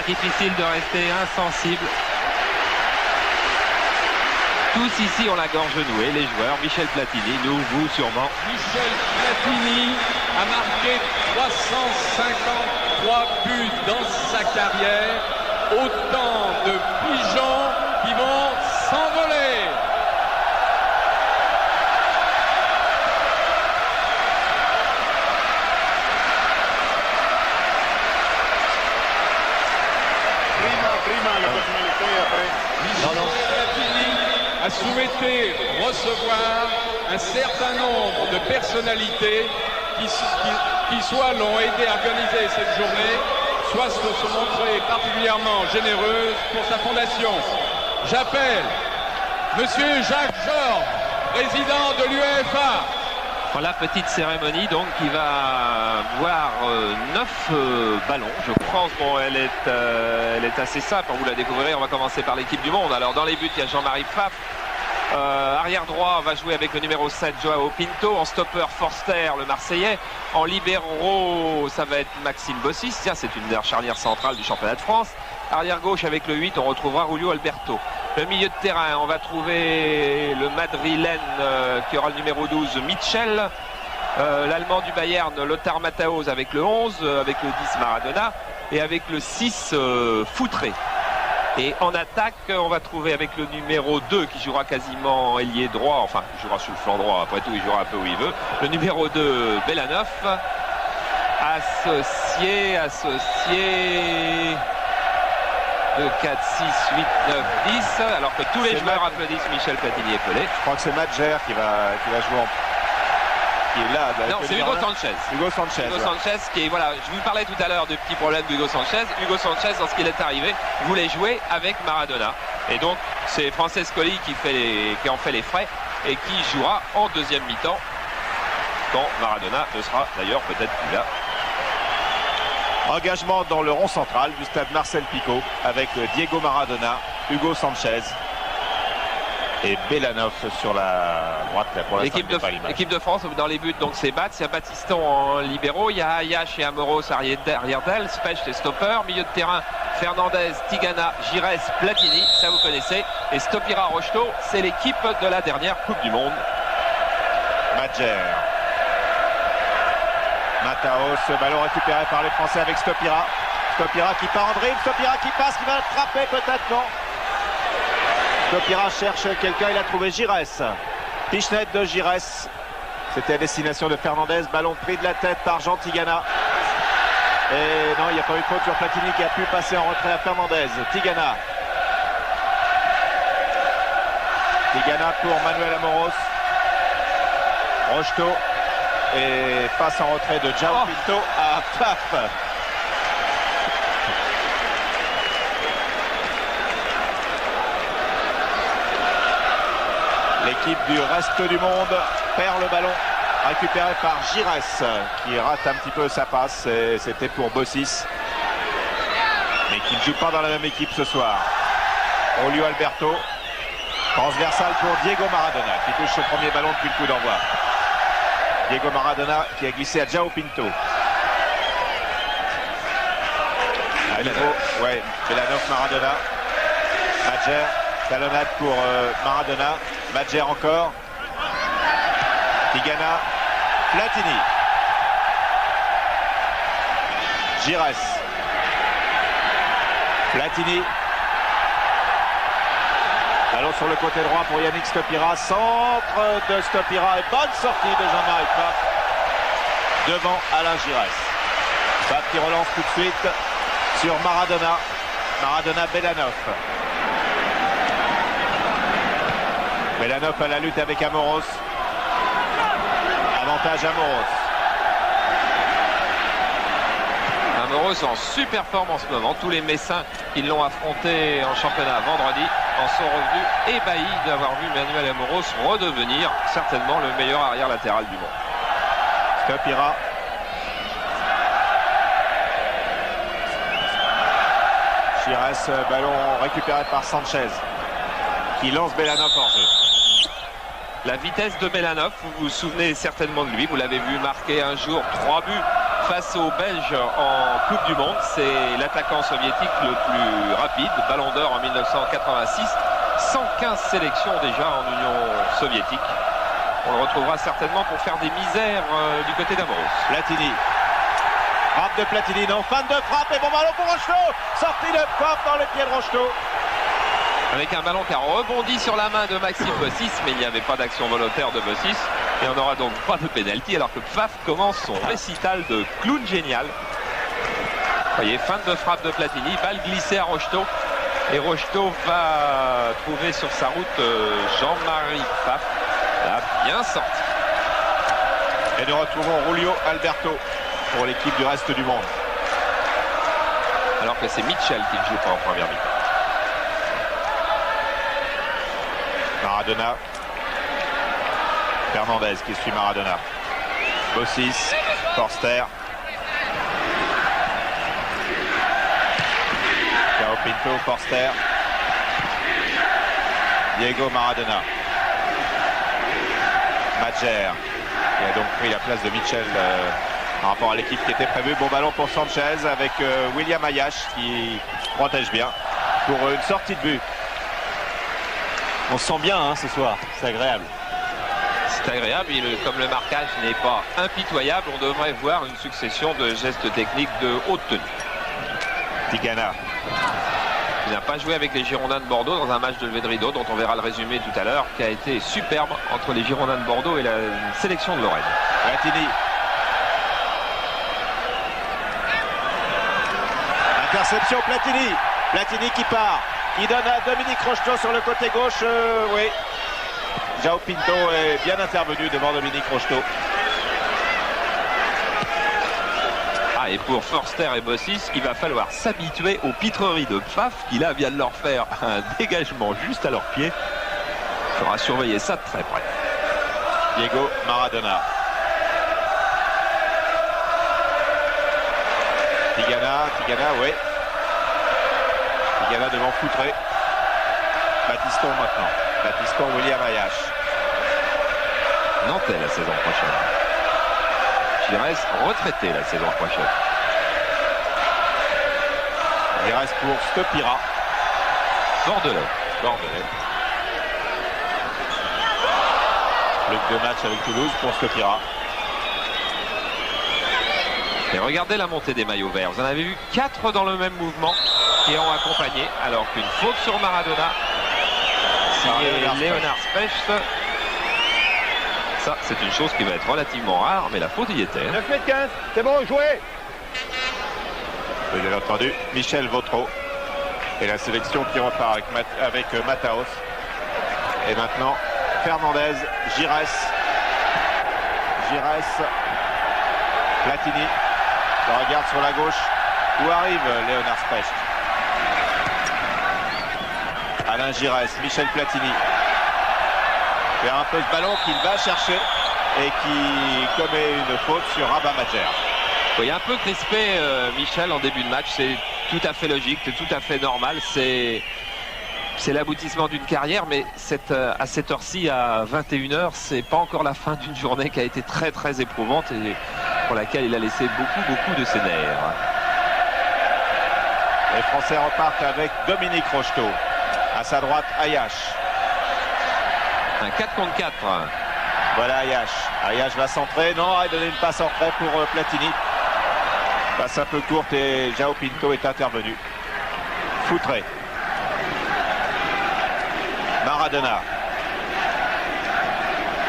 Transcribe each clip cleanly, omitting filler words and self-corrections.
difficile de rester insensible. Tous ici ont la gorge nouée, les joueurs. Michel Platini, nous, vous sûrement. Michel Platini a marqué 353 buts dans sa carrière. Autant de pigeons qui vont s'envoler. Prima la personnalité, après. Platini a souhaité recevoir un certain nombre de personnalités qui soit l'ont aidé à organiser cette journée, soit se montrer particulièrement généreuses pour sa fondation. J'appelle Monsieur Jacques Georges, président de l'UEFA. Voilà, petite cérémonie donc qui va voir 9 ballons. Je pense, bon, elle est assez simple, vous la découvrirez. On va commencer par l'équipe du monde. Alors dans les buts, il y a Jean-Marie Pfaff. Arrière droit va jouer avec le numéro 7 Joao Pinto. En stopper Forster, le Marseillais. En libéraux, ça va être Maxime Bossis. Tiens, c'est une des charnières centrales du championnat de France. Arrière gauche avec le 8, on retrouvera Julio Alberto. Le milieu de terrain, on va trouver le madrilène qui aura le numéro 12 Mitchell. L'allemand du Bayern Lothar Matthäus avec le 11, avec le 10 Maradona et avec le 6 Foutré. Et en attaque, on va trouver avec le numéro 2 qui jouera quasiment ailier droit, enfin il jouera sur le flanc droit, après tout il jouera un peu où il veut. Le numéro 2 Belanov, associé de 4, 6, 8, 9, 10, alors que tous les joueurs applaudissent Michel Platini et Pelé. Je crois que c'est Madjer qui va jouer en... Qui est là, non, c'est Hugo Sanchez. Hugo Sanchez. Hugo Sanchez qui est, voilà, je vous parlais tout à l'heure du petit problème d'Hugo Sanchez. Hugo Sanchez, lorsqu'il est arrivé, voulait jouer avec Maradona. Et donc, c'est Francescoli qui en fait les frais et qui jouera en deuxième mi-temps quand Maradona ne sera d'ailleurs peut-être plus là. Engagement dans le rond central du stade Marcel Picot avec Diego Maradona, Hugo Sanchez et Belanov sur la droite. L'équipe de France dans les buts, donc c'est Batz, il y a Battiston en libéraux, il y a Ayache et Amoros arrière d'elle, Specht et stopper, milieu de terrain Fernandez, Tigana, Gires, Platini, ça vous connaissez, et Stopira Rocheteau, c'est l'équipe de la dernière Coupe du Monde. Madjer. Matthäus, ballon récupéré par les Français avec Stopira. Stopira qui part en dribble, Stopira qui passe, qui va attraper peut-être, non. Stopira cherche quelqu'un, il a trouvé Gires. Pichenet de Gires. C'était à destination de Fernandez, ballon pris de la tête par Jean Tigana. Et non, il n'y a pas eu de faute sur Platini qui a pu passer en retrait à Fernandez. Tigana. Tigana pour Manuel Amoros. Rocheteau. Et passe en retrait de Joao Pinto à Pfaff. L'équipe du reste du monde perd le ballon, récupéré par Gires qui rate un petit peu sa passe. C'était pour Bossis, mais qui ne joue pas dans la même équipe ce soir. Julio Alberto, transversal pour Diego Maradona qui touche ce premier ballon depuis le coup d'envoi. Diego Maradona qui a glissé à Joao Pinto. À nouveau, ouais, Belanov, Maradona. Madjer, talonnade pour Maradona. Madjer encore. Tigana. Platini. Gires. Platini. Ballon sur le côté droit pour Yannick Stopira. Centre de Stopira et bonne sortie de Jean-Marie Pfaff devant Alain Gires. Pfaff qui relance tout de suite sur Maradona. Maradona, Belanov. Belanov à la lutte avec Amoros. Avantage Amoros. Amoros en super forme en ce moment. Tous les Messins qui l'ont affronté en championnat vendredi en sont revenus ébahis d'avoir vu Manuel Amoros redevenir certainement le meilleur arrière latéral du monde. Stopira. Gires, ballon récupéré par Sanchez qui lance Belanov en jeu. La vitesse de Belanov, vous vous souvenez certainement de lui, vous l'avez vu marquer un jour 3 buts face aux Belges en Coupe du Monde. C'est l'attaquant soviétique le plus rapide, Ballon d'Or en 1986. 115 sélections déjà en Union soviétique. On le retrouvera certainement pour faire des misères du côté d'Amoros. Platini. Frappe de Platini, non, fan de frappe et bon ballon pour Rocheteau. Sortie de frappe dans les pieds de Rocheteau. Avec un ballon qui a rebondi sur la main de Maxime Bossis, mais il n'y avait pas d'action volontaire de Bossis. Et on n'aura donc pas de pénalty, alors que Pfaff commence son récital de clown génial. Vous voyez, fin de frappe de Platini, balle glissée à Rocheteau. Et Rocheteau va trouver sur sa route Jean-Marie Pfaff. Là, bien sorti. Et nous retrouvons Julio Alberto pour l'équipe du reste du monde. Alors que c'est Mitchell qui ne joue pas en première mi-temps. Maradona. Fernandez qui suit Maradona. Bossis. Forster. Cao Pinto. Forster. Diego Maradona. Madjer qui a donc pris la place de Mitchell par rapport à l'équipe qui était prévue. Bon ballon pour Sanchez avec William Ayash qui protège bien pour une sortie de but. On se sent bien hein, ce soir, c'est agréable. C'est agréable, comme le marquage n'est pas impitoyable, on devrait voir une succession de gestes techniques de haute tenue. Tigana. Il n'a pas joué avec les Girondins de Bordeaux dans un match de levée de rideau dont on verra le résumé tout à l'heure, qui a été superbe entre les Girondins de Bordeaux et la sélection de Lorraine. Platini. Interception Platini. Platini qui part. Il donne à Dominique Rocheteau sur le côté gauche. Oui. Cao Pinto est bien intervenu devant Dominique Rocheteau. Ah, et pour Forster et Bossis, il va falloir s'habituer aux pitreries de Pfaff qui là vient de leur faire un dégagement juste à leurs pieds. Il faudra surveiller ça de très près. Diego Maradona. Tigana, oui. Tigana devant Foutré. Batiston maintenant. Batiston, William Ayash. Nantais la saison prochaine. Giresse retraité la saison prochaine. Il reste pour Stopira. Bordelais. Plus que 2 matchs avec Toulouse pour Stopira. Et regardez la montée des maillots verts. Vous en avez vu 4 dans le même mouvement qui ont accompagné. Alors qu'une faute sur Maradona, signé Léonard Specht. Ça, c'est une chose qui va être relativement rare, mais la faute y était. 9m15, c'est bon, jouez. Vous avez entendu Michel Vautreau. Et la sélection qui repart avec Mataos. Et maintenant, Fernandez, Giresse. Platini. On regarde sur la gauche. Où arrive Léonard Specht? Alain Giresse, Michel Platini. Vers un peu ce ballon qu'il va chercher et qui commet une faute sur Rabat Madjer. Il y a un peu crispé Michel en début de match, c'est tout à fait logique, c'est tout à fait normal, c'est l'aboutissement d'une carrière, mais à cette heure-ci, à 21h, c'est pas encore la fin d'une journée qui a été très très éprouvante et pour laquelle il a laissé beaucoup de ses nerfs. Les Français repartent avec Dominique Rocheteau. À sa droite, Ayash. Un 4 contre 4. Voilà Ayash. Ayash va centrer. Non, il a donné une passe en retrait pour Platini. Passe un peu courte et Cao Pinto est intervenu. Foutré. Maradona.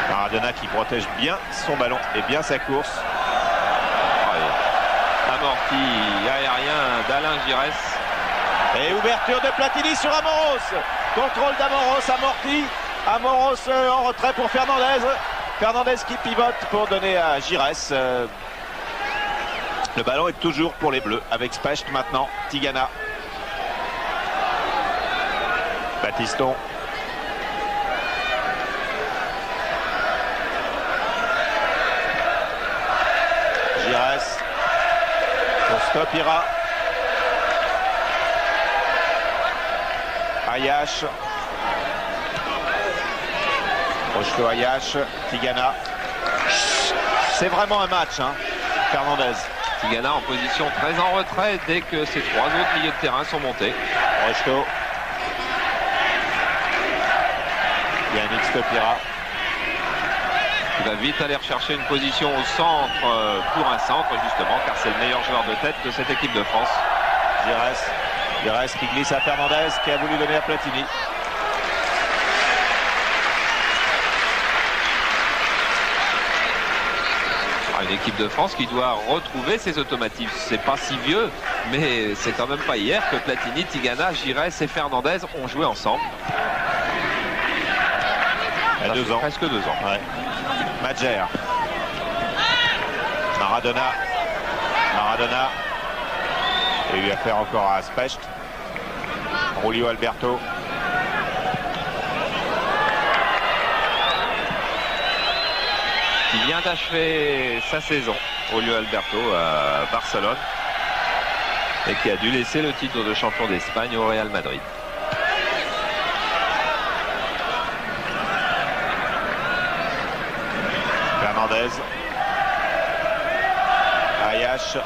Maradona qui protège bien son ballon et bien sa course. Amorti aérien d'Alain Giresse. Et ouverture de Platini sur Amoros. Contrôle d'Amoros, amorti. Amoros en retrait pour Fernandez. Fernandez qui pivote pour donner à Giresse. Le ballon est toujours pour les Bleus avec Specht maintenant. Tigana. Batiston. Giresse. Pour Stopira. Ayash. Rocheteau, Ayash. Tigana. C'est vraiment un match, hein, Fernandez. Tigana en position très en retrait dès que ces trois autres milieux de terrain sont montés. Rocheteau. Yannick Stopira. Il va vite aller rechercher une position au centre pour un centre justement car c'est le meilleur joueur de tête de cette équipe de France. Gires qui glisse à Fernandez qui a voulu donner à Platini. Une équipe de France qui doit retrouver ses automatismes. C'est pas si vieux, mais c'est quand même pas hier que Platini, Tigana, Gires et Fernandez ont joué ensemble. Il y a 2 ans. Presque 2 ans. Ouais. Madjer. Maradona. Et il lui a fait encore à Specht. Julio Alberto. Qui vient d'achever sa saison, Julio Alberto à Barcelone. Et qui a dû laisser le titre de champion d'Espagne au Real Madrid. Fernandez. Ayash.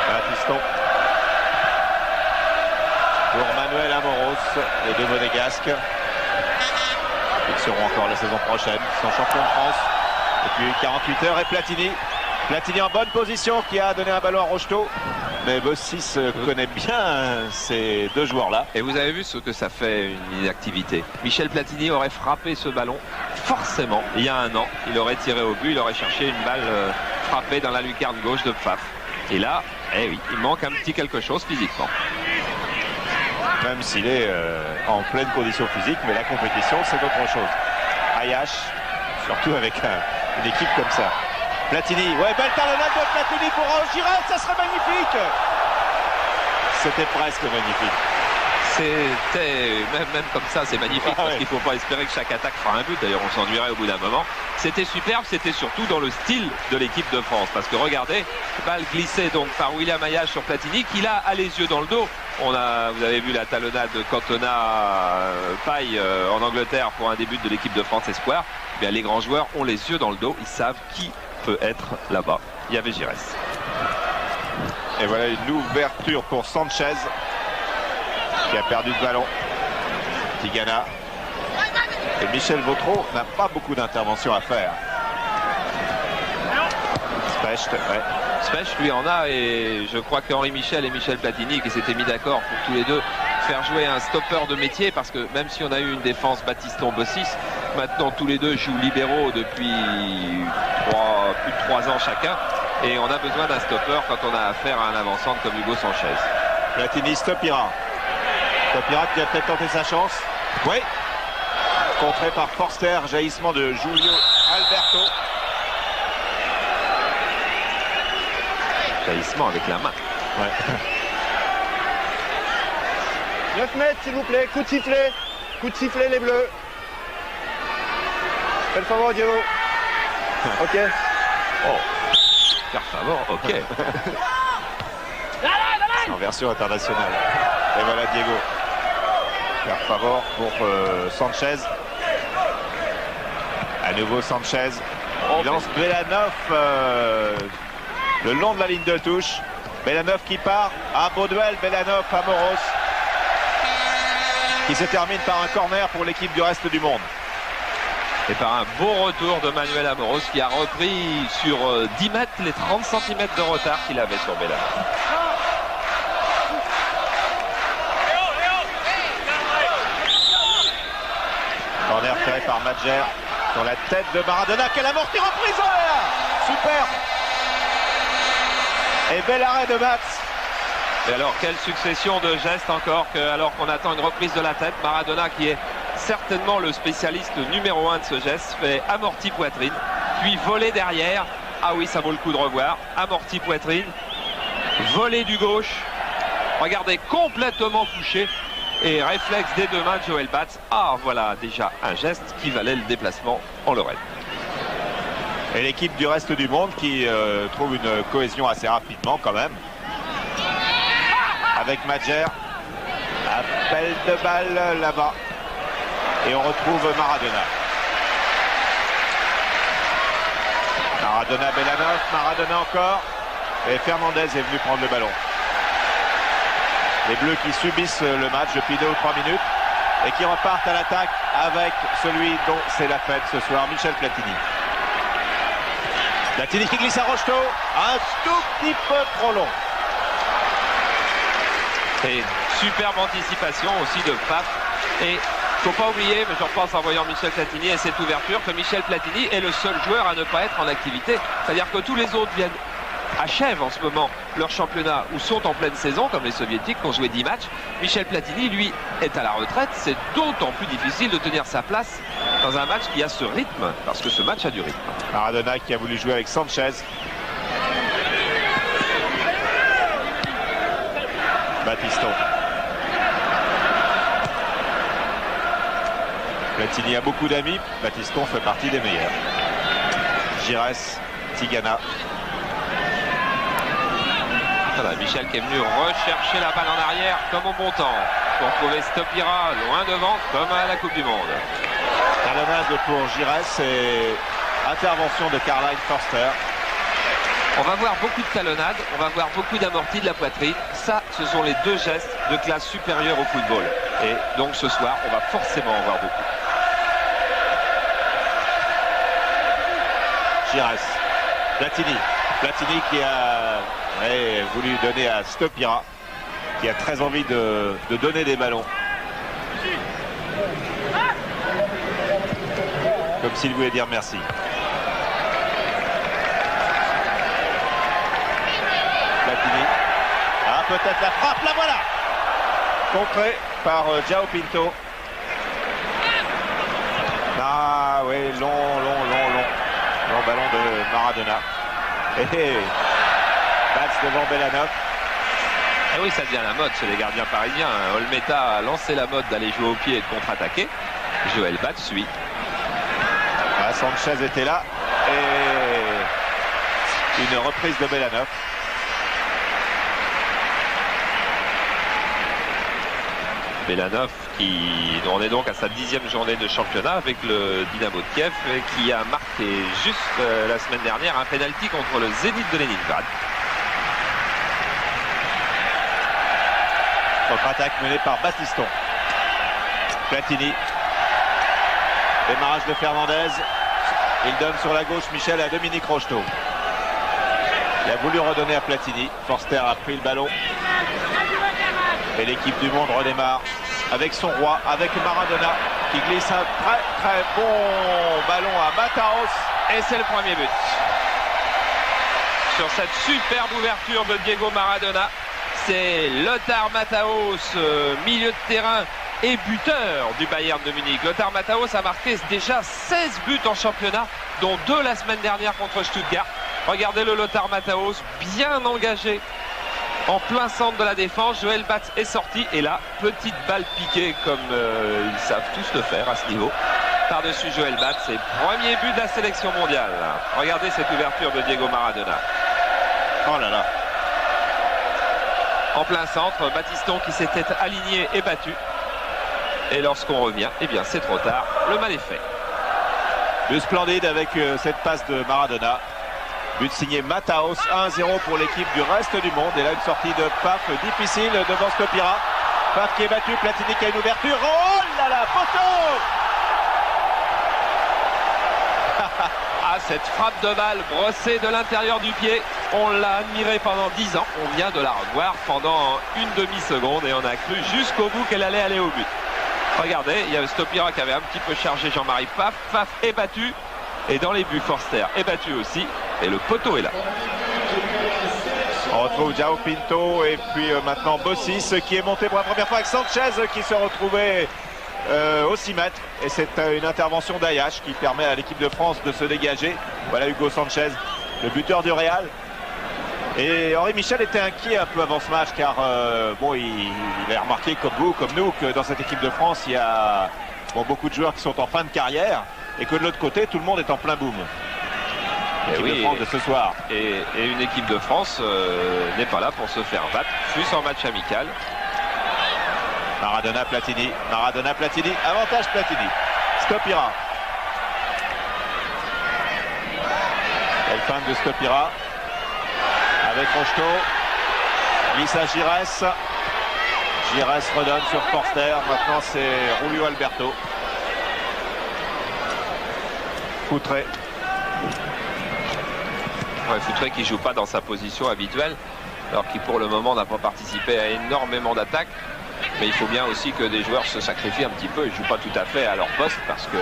Batiston. Pour Manuel Amoros, les deux monégasques. Ils seront encore la saison prochaine. Ils sont champions de France depuis 48 heures. Et Platini. Platini en bonne position qui a donné un ballon à Rocheteau. Mais Bossis connaît bien ces deux joueurs-là. Et vous avez vu ce que ça fait une inactivité. Michel Platini aurait frappé ce ballon forcément il y a un an. Il aurait tiré au but, il aurait cherché une balle frappée dans la lucarne gauche de Pfaff. Et là, eh oui, il manque un petit quelque chose physiquement. Même s'il est en pleine condition physique, mais la compétition, c'est autre chose. Ayash, surtout avec une équipe comme ça. Platini, ouais, belle talonnade de Platini pour Gires, ça serait magnifique. C'était presque magnifique. C'était, même comme ça, c'est magnifique, parce qu'il ne faut pas espérer que chaque attaque fera un but. D'ailleurs, on s'ennuierait au bout d'un moment. C'était superbe, c'était surtout dans le style de l'équipe de France. Parce que regardez, balle glissée donc par William Ayash sur Platini, qui là a les yeux dans le dos. Vous avez vu la talonnade de Cantona Paille en Angleterre pour un début de l'équipe de France Espoir. Eh bien, les grands joueurs ont les yeux dans le dos, ils savent qui peut être là-bas. Il y avait Gires. Et voilà une ouverture pour Sanchez qui a perdu le ballon. Tigana. Et Michel Vautreau n'a pas beaucoup d'interventions à faire. Specht, ouais. Specht lui en a, et je crois qu'Henri Michel et Michel Platini qui s'étaient mis d'accord pour tous les deux faire jouer un stopper de métier, parce que même si on a eu une défense Batiston-Bossis, maintenant tous les deux jouent libéraux depuis plus de 3 ans chacun, et on a besoin d'un stopper quand on a affaire à un avant-centre comme Hugo Sanchez. Platini, Stopira. Stopira qui a peut-être tenté sa chance. Oui. Contré par Forster, jaillissement de Julio Alberto. Jaillissement avec la main. Ouais. 9 mètres s'il vous plaît, coup de sifflet les bleus. Faites favor Diego. Ok. Oh, faire favor, ok. C'est en version internationale. Et voilà Diego. Faire favor pour Sanchez. À nouveau Sanchez. Il lance Belanov le long de la ligne de touche. Belanov qui part. Un beau duel. Belanov à Moros. Qui se termine par un corner pour l'équipe du reste du monde. Et par un beau retour de Manuel Amoros qui a repris sur 10 mètres les 30 cm de retard qu'il avait sur Belanov. Corner tiré par Madjer sur la tête de Maradona. Quelle amortie reprise, oh là là. Super. Et bel arrêt de Mats. Et alors, quelle succession de gestes encore, alors qu'on attend une reprise de la tête. Maradona, qui est certainement le spécialiste numéro 1 de ce geste, fait amorti poitrine, puis voler derrière. Ah oui, ça vaut le coup de revoir. Amorti poitrine, volé du gauche. Regardez, complètement couché. Et réflexe des deux mains de Joël Batz. Ah, voilà déjà un geste qui valait le déplacement en Lorraine. Et l'équipe du reste du monde qui trouve une cohésion assez rapidement quand même. Avec Madjer. Appel de balle là-bas. Et on retrouve Maradona. Maradona, Belanov, Maradona encore. Et Fernandez est venu prendre le ballon. Les Bleus qui subissent le match depuis 2 ou 3 minutes et qui repartent à l'attaque avec celui dont c'est la fête ce soir, Michel Platini. Platini qui glisse à Rocheteau, un tout petit peu trop long. Et superbe anticipation aussi de Paf. Et faut pas oublier, mais j'en pense en voyant Michel Platini et cette ouverture, que Michel Platini est le seul joueur à ne pas être en activité. C'est-à-dire que tous les autres achèvent en ce moment leur championnat ou sont en pleine saison, comme les Soviétiques qui ont joué 10 matchs. Michel Platini, lui, est à la retraite. C'est d'autant plus difficile de tenir sa place dans un match qui a ce rythme, parce que ce match a du rythme. Maradona qui a voulu jouer avec Sanchez. Batiston. Platini a beaucoup d'amis, Batiston fait partie des meilleurs. Giresse, Tigana. Voilà, Michel qui est venu rechercher la balle en arrière comme au bon temps pour trouver Stopira loin devant comme à la Coupe du Monde. Talonnade pour Giresse et intervention de Karl-Heinz Förster. On va voir beaucoup de talonnades, on va voir beaucoup d'amortis de la poitrine. Ça, ce sont les 2 gestes de classe supérieure au football. Et donc ce soir, on va forcément en voir beaucoup. Giresse. Platini. Platini qui a voulu donner à Stopira, qui a très envie de donner des ballons. Comme s'il voulait dire merci. Platini. Ah, peut-être la frappe, la voilà. Contré par João Pinto. Ah oui, long ballon de Maradona. Et passe devant Belanov. Et oui, ça devient la mode chez les gardiens parisiens. Olmeta a lancé la mode d'aller jouer au pied et de contre-attaquer. Joël Bat suit. Ah, Sanchez était là. Et une reprise de Belanov. Belanov on est donc à sa 10e journée de championnat avec le Dynamo de Kiev, qui a marqué juste la semaine dernière un penalty contre le Zénith de Leningrad. Contre-attaque menée par Batiston. Platini. Démarrage de Fernandez. Il donne sur la gauche Michel à Dominique Rocheteau. Il a voulu redonner à Platini. Förster a pris le ballon. Et l'équipe du monde redémarre avec son roi, avec Maradona qui glisse un très bon ballon à Mataos. Et c'est le premier but. Sur cette superbe ouverture de Diego Maradona, c'est Lothar Matthäus, milieu de terrain et buteur du Bayern de Munich. Lothar Matthäus a marqué déjà 16 buts en championnat, dont 2 la semaine dernière contre Stuttgart. Regardez le Lothar Matthäus, bien engagé en plein centre de la défense. Joël Batz est sorti et là, petite balle piquée comme ils savent tous le faire à ce niveau. Par-dessus Joël Batz, c'est premier but de la sélection mondiale. Regardez cette ouverture de Diego Maradona. Oh là là. En plein centre, Batiston qui s'était aligné et battu. Et lorsqu'on revient, eh bien c'est trop tard, le mal est fait. But splendide avec cette passe de Maradona. But signé Mataos, 1-0 pour l'équipe du reste du monde. Et là, une sortie de Paf difficile devant Stopira. Paf qui est battu, Platini qui a une ouverture. Oh là là, poteau! Ah, cette frappe de balle brossée de l'intérieur du pied, on l'a admirée pendant 10 ans. On vient de la revoir pendant une demi-seconde et on a cru jusqu'au bout qu'elle allait aller au but. Regardez, il y a Stopira qui avait un petit peu chargé Jean-Marie Paf. Paf est battu. Et dans les buts, Förster est battu aussi. Et le poteau est là. On retrouve João Pinto et puis maintenant Bossis qui est monté pour la première fois avec Sanchez qui se retrouvait au 6 mètres. Et c'est une intervention d'Ayache qui permet à l'équipe de France de se dégager. Voilà Hugo Sanchez, le buteur du Real. Et Henri Michel était inquiet un peu avant ce match car bon, il a remarqué comme vous, comme nous, que dans cette équipe de France, il y a beaucoup de joueurs qui sont en fin de carrière et que de l'autre côté, tout le monde est en plein boom. L'équipe de France de ce soir. Et une équipe de France n'est pas là pour se faire battre, plus en match amical. Maradona, Platini, avantage Platini. Stopira. feinte de Stopira. Avec Rocheteau. Glisse à Giresse. Giresse redonne sur Forster. Maintenant c'est Rulio Alberto. Foutré. Ouais, Foutré qui joue pas dans sa position habituelle, alors qu'il pour le moment n'a pas participé à énormément d'attaques. Mais il faut bien aussi que des joueurs se sacrifient un petit peu et ne jouent pas tout à fait à leur poste, parce que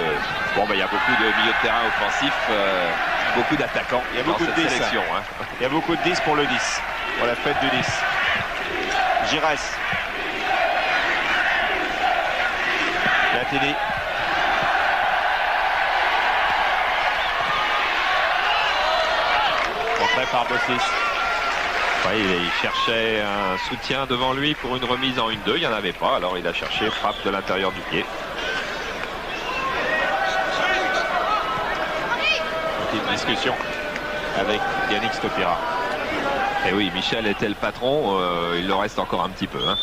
bon, il y a beaucoup de milieux de terrain offensifs, beaucoup d'attaquants. Il y a beaucoup de 10. Sélection, hein. Il y a beaucoup de 10 pour le 10, pour la fête du 10. Giresse. Platini. Contré par Bossis. Ouais, il cherchait un soutien devant lui pour une remise en 1-2. Il n'y en avait pas, alors il a cherché frappe de l'intérieur du pied. Petite discussion avec Yannick Stopira. Et oui, Michel était le patron, il le reste encore un petit peu. Hein.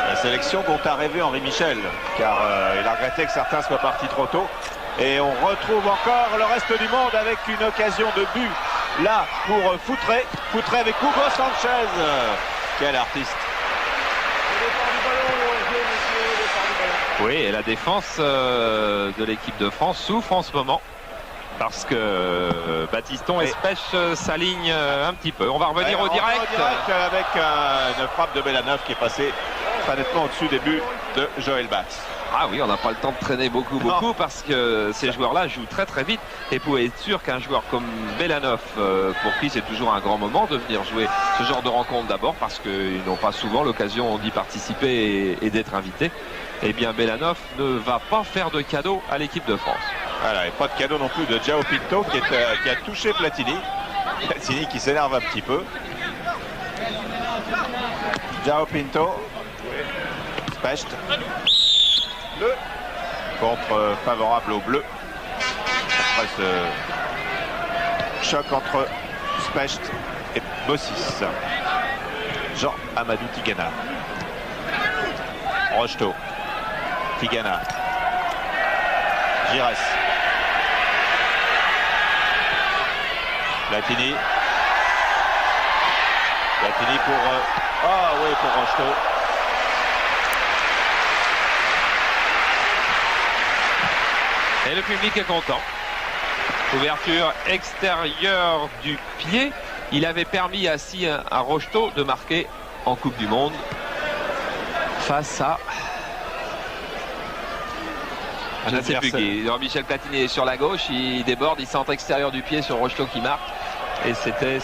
La sélection dont a rêvé Henri Michel, car il a regretté que certains soient partis trop tôt. Et on retrouve encore le reste du monde avec une occasion de but là pour Foutré. Foutré avec Hugo Sanchez. Quel artiste. Oui, et la défense de l'équipe de France souffre en ce moment, parce que Baptiston et Spech s'alignent un petit peu. On va revenir au direct. Avec une frappe de Belanov qui est passée très nettement au-dessus des buts de Joël Batz. Ah oui, on n'a pas le temps de traîner beaucoup, parce que ces joueurs-là jouent très très vite. Et pour être sûr qu'un joueur comme Belanov, pour qui c'est toujours un grand moment de venir jouer ce genre de rencontre, d'abord parce qu'ils n'ont pas souvent l'occasion d'y participer et d'être invités, eh bien Belanov ne va pas faire de cadeau à l'équipe de France. Voilà, et pas de cadeau non plus de João Pinto qui a touché Platini. Platini qui s'énerve un petit peu. João Pinto. Specht. Bleu. Contre favorable au bleu. Après ce choc entre Specht et Bossis. Jean Amadou Tigana. Rocheteau. Tigana. Giresse. Platini. Platini pour... Ah oui, pour Rocheteau. Et le public est content. Ouverture extérieure du pied. Il avait permis ainsi à Rocheteau de marquer en Coupe du Monde face à... Je ne sais plus qui. Jean-Michel Platini est sur la gauche, il déborde, il centre extérieur du pied sur Rocheteau qui marque. Et c'était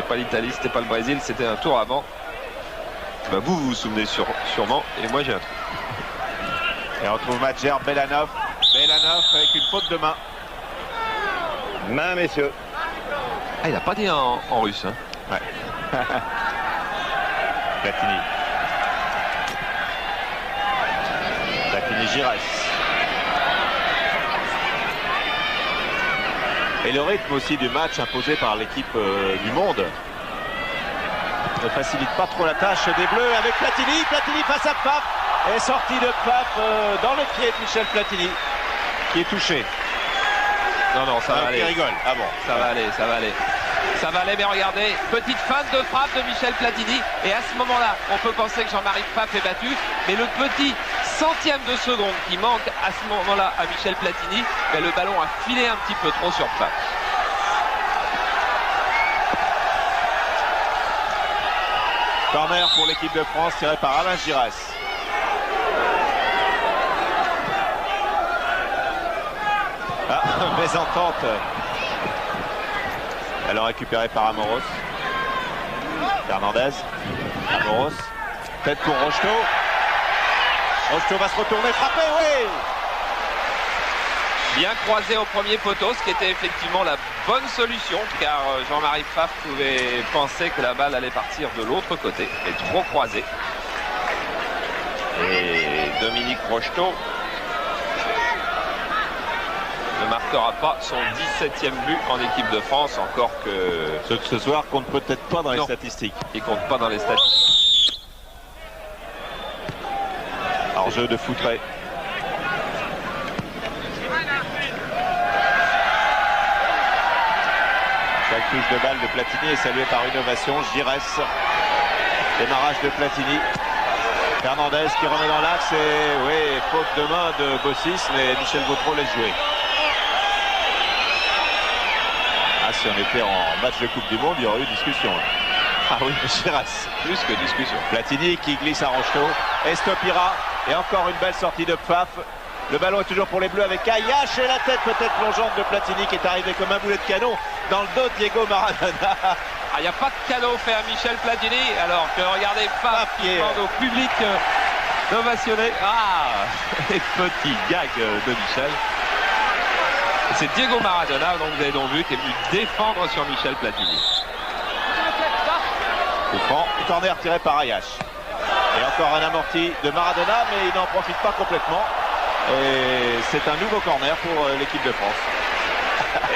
pas l'Italie, c'était pas le Brésil, c'était un tour avant. Ben vous vous souvenez sûrement, et moi j'ai un truc. Et on retrouve Madjer Belanov. Belanov avec une faute de main. Main, messieurs. Ah, il n'a pas dit en russe. Hein. Ouais. Platini. Platini Giresse. Et le rythme aussi du match imposé par l'équipe du monde ne facilite pas trop la tâche des Bleus avec Platini. Platini face à Pfaff. Et sortie de Pfaff dans le pied de Michel Platini qui est touché. Non, ça va aller. Qui rigole. Ah bon. Ça va aller, ça va aller. Ça va aller, mais regardez, petite feinte de frappe de Michel Platini. Et à ce moment-là, on peut penser que Jean-Marie Pfaff est battu. Mais le petit centième de seconde qui manque à ce moment-là à Michel Platini, ben le ballon a filé un petit peu trop sur Pfaff. Corner pour l'équipe de France tiré par Alain Giresse. Ah, mésentente. Alors récupérée par Amoros. Fernandez. Amoros. Tête pour Rocheteau. Rocheteau va se retourner, frapper, oui. Bien croisé au premier poteau, ce qui était effectivement la bonne solution, car Jean-Marie Pfaff pouvait penser que la balle allait partir de l'autre côté, mais trop croisé. Et Dominique Rocheteau ne marquera pas son 17e but en équipe de France, encore que... Ce soir compte peut-être pas dans les statistiques. Il compte pas dans les statistiques. Hors-jeu de Foutré. Chaque touche de balle de Platini est saluée par une ovation. Giresse. Démarrage de Platini. Fernandez qui remet dans l'axe et oui, faute de main de Bossis, mais Michel Vautreau laisse jouer. Ah, si on était en match de Coupe du Monde, il y aurait eu discussion. Ah oui, Giresse. Plus que discussion. Platini qui glisse à Rocheteau. Estopira. Et encore une belle sortie de Pfaff. Le ballon est toujours pour les Bleus avec Ayache et la tête peut-être plongeante de Platini qui est arrivé comme un boulet de canon dans le dos de Diego Maradona. Il n'y a pas de cadeau fait à Michel Platini, alors que regardez Pfaff qui demande au public d'ovationner. Ah, les petits gags de Michel. C'est Diego Maradona, donc vous avez donc vu, qui est venu défendre sur Michel Platini. Coup franc, corner tiré par Ayache. Et encore un amorti de Maradona, mais il n'en profite pas complètement. Et c'est un nouveau corner pour l'équipe de France.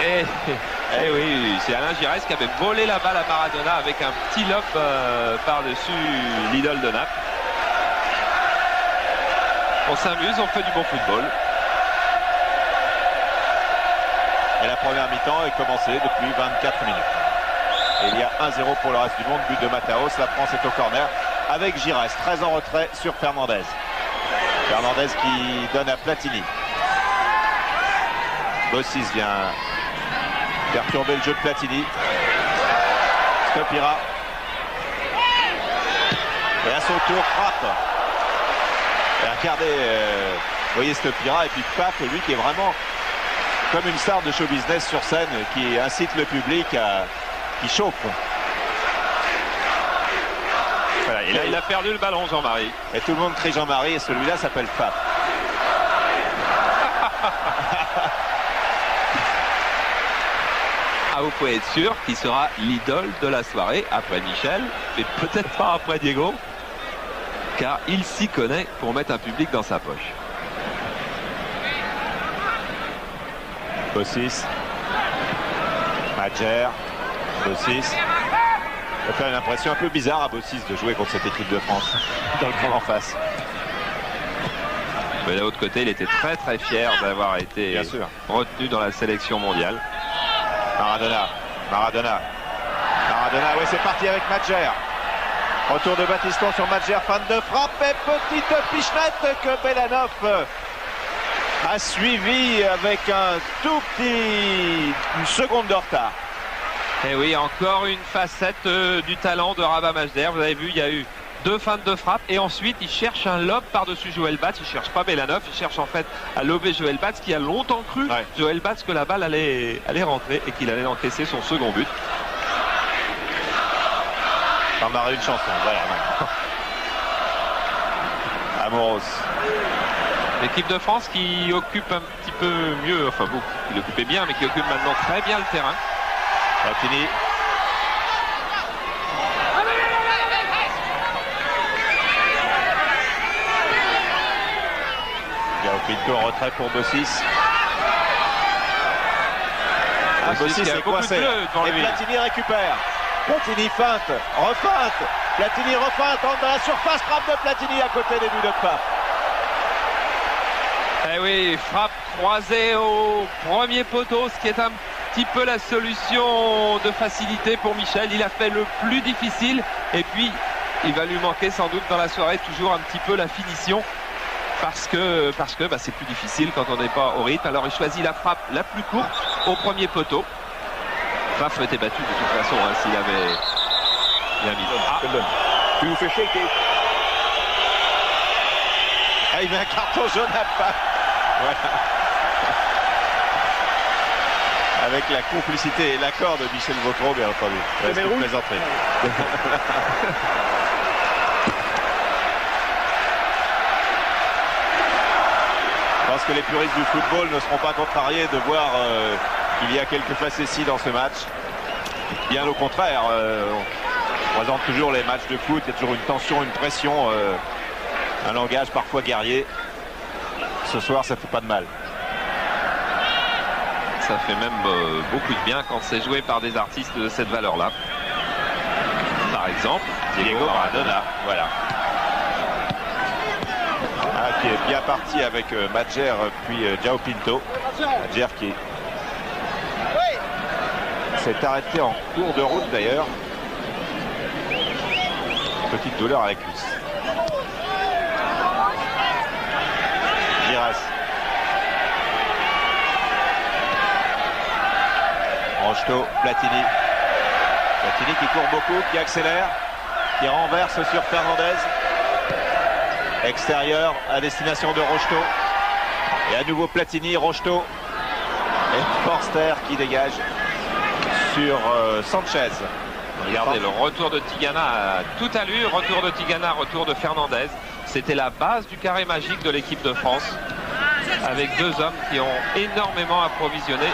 Et oui, c'est Alain Giresse qui avait volé la balle à Maradona avec un petit lob par-dessus l'idole de Naples. On s'amuse, on fait du bon football. Et la première mi-temps est commencée depuis 24 minutes. Et il y a 1-0 pour le reste du monde, but de Mataos. La France est au corner avec Giresse, très en retrait sur Fernandez. Fernandez qui donne à Platini. Bossis vient perturber le jeu de Platini. Stopira. Et à son tour, frappe. Et regardez, vous voyez Stopira et puis Pfaff, lui qui est vraiment comme une star de show business sur scène, qui incite le public qui chauffe. Voilà, et là, il a perdu le ballon, Jean-Marie. Et tout le monde crie Jean-Marie et celui-là s'appelle Pfaff. Ah, vous pouvez être sûr qu'il sera l'idole de la soirée après Michel, mais peut-être pas après Diego, car il s'y connaît pour mettre un public dans sa poche. Bossis. Madjer. Bossis. Ça fait une impression un peu bizarre à Bossis de jouer contre cette équipe de France dans le camp en face. Mais de l'autre côté, il était très très fier d'avoir été retenu dans la sélection mondiale. Maradona. Oui, c'est parti avec Madjer. Retour de Battiston sur Madjer, fan de frappe et petite pichenette que Belanov a suivi avec une seconde de retard. Et oui, encore une facette du talent de Rabat Majder. Vous avez vu, il y a eu 2 feintes de frappe et ensuite il cherche un lob par-dessus Joël Batz. Il cherche pas Belanov, il cherche en fait à lober Joël Batz qui a longtemps cru, Joël Batz, que la balle allait rentrer et qu'il allait encaisser son second but. Ça marre une chanson, voilà. Amoros. L'équipe de France qui occupe un petit peu mieux, enfin vous, il occupait bien, mais qui occupe maintenant très bien le terrain. Platini. Pinto en retrait pour Bossis. Bossis est coincé. Et Platini récupère. Platini feinte, refeinte. Platini refeinte, entre dans la surface, frappe de Platini à côté des buts de Pfaff. Eh oui, frappe croisée au premier poteau, ce qui est un petit peu la solution de facilité pour Michel. Il a fait le plus difficile et puis il va lui manquer sans doute dans la soirée toujours un petit peu la finition. Parce que c'est plus difficile quand on n'est pas au rythme. Alors il choisit la frappe la plus courte au premier poteau. Pfaff était battu de toute façon s'il avait bien mis. Tu nous fais shaker. Il met un carton jaune à Pfaff. Voilà. Avec la complicité et l'accord de Michel Vautreau, bien entendu. Est-ce que vous plaisanterez? Je pense que les puristes du football ne seront pas contrariés de voir qu'il y a quelques facéties dans ce match. Bien au contraire, on présente toujours les matchs de foot, il y a toujours une tension, une pression, un langage parfois guerrier. Ce soir, ça fait pas de mal. Ça fait même beaucoup de bien quand c'est joué par des artistes de cette valeur-là. Par exemple, Diego Maradona. Voilà. qui est bien parti avec Madjer puis João Pinto. Madjer qui s'est arrêté en cours de route d'ailleurs. Petite douleur à la cuisse. Giresse. Rocheteau, Platini. Platini qui court beaucoup, qui accélère, qui renverse sur Fernandez. Extérieur à destination de Rocheteau. Et à nouveau Platini, Rocheteau. Et Forster qui dégage sur Sanchez. Regardez le retour de Tigana à toute allure, retour de Tigana, retour de Fernandez. C'était la base du carré magique de l'équipe de France, avec deux hommes qui ont énormément approvisionné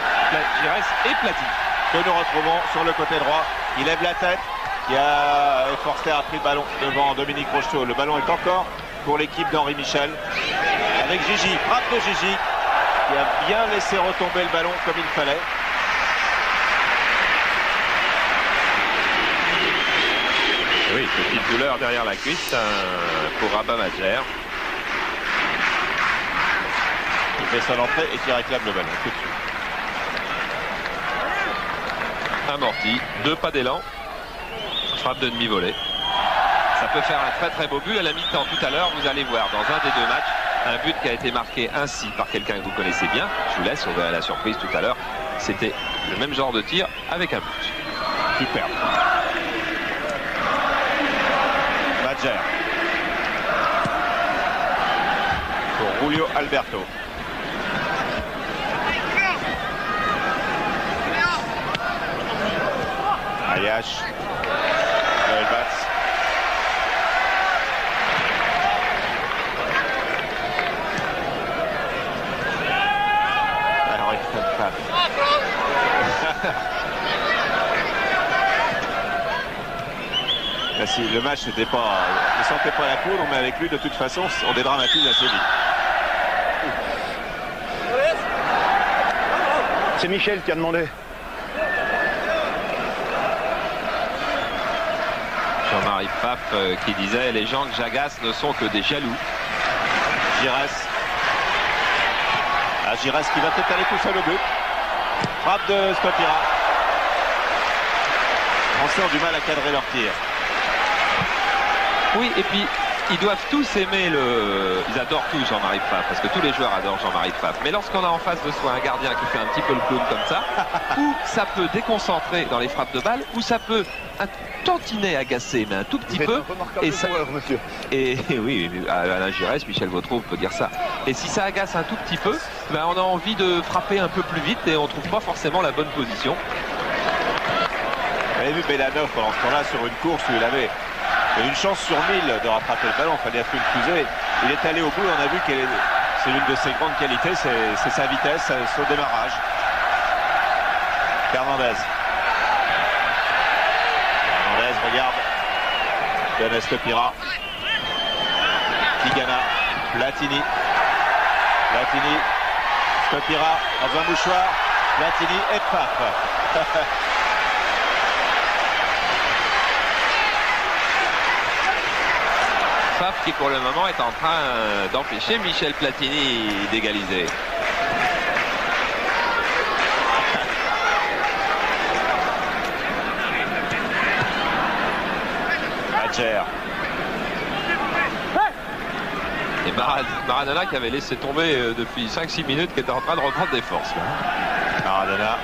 Giresse et Platini. Que nous retrouvons sur le côté droit. Il lève la tête. Forster a pris le ballon devant Dominique Rocheteau. Le ballon est encore pour l'équipe d'Henri Michel. Avec Gigi, frappe de Gigi, qui a bien laissé retomber le ballon comme il fallait. Oui, petite douleur derrière la cuisse pour Abba Madjer. Il fait son entrée et qui réclame le ballon tout de suite. Amorti, 2 pas d'élan, frappe de demi-volée. Ça peut faire un très très beau but à la mi-temps tout à l'heure. Vous allez voir dans un des deux matchs un but qui a été marqué ainsi par quelqu'un que vous connaissez bien. Je vous laisse, on verra la surprise tout à l'heure. C'était le même genre de tir avec un but. Superbe. Madjer. Pour Julio Alberto. Ayash. Joël Batz. Alors il fait pas. Si le match n'était pas, ne sentait pas la poudre, mais avec lui de toute façon on dédramatise assez vite. C'est Michel qui a demandé. Jean-Marie Pape qui disait: les gens que j'agace ne sont que des jaloux. Giresse. Giresse qui va peut-être aller tout seul au but. Frappe de Stopira. Les Français ont du mal à cadrer leur tir. Oui, et puis ils doivent tous aimer ils adorent tous Jean-Marie Pape, parce que tous les joueurs adorent Jean-Marie Pape. Mais lorsqu'on a en face de soi un gardien qui fait un petit peu le clown comme ça, ou ça peut déconcentrer dans les frappes de balle, ou ça peut un tantinet agacer, mais un tout petit peu. Et ça, monsieur. et oui, Alain Giresse, Michel Vautreau peut dire ça. Et si ça agace un tout petit peu, ben on a envie de frapper un peu plus vite et on ne trouve pas forcément la bonne position. Vous avez vu Belanov pendant ce temps-là sur une course où il avait une chance sur 1000 de rattraper le ballon, il fallait faire une fusée. Il est allé au bout, on a vu que c'est l'une de ses grandes qualités, c'est sa vitesse, son démarrage. Fernandez. Regarde. Donne Stopira. Tigana. Platini. Stopira dans un mouchoir. Platini et Pape. Pape qui pour le moment est en train d'empêcher Michel Platini d'égaliser. Madjer. Et Maradona qui avait laissé tomber depuis 5-6 minutes, qui était en train de reprendre des forces. Maradona.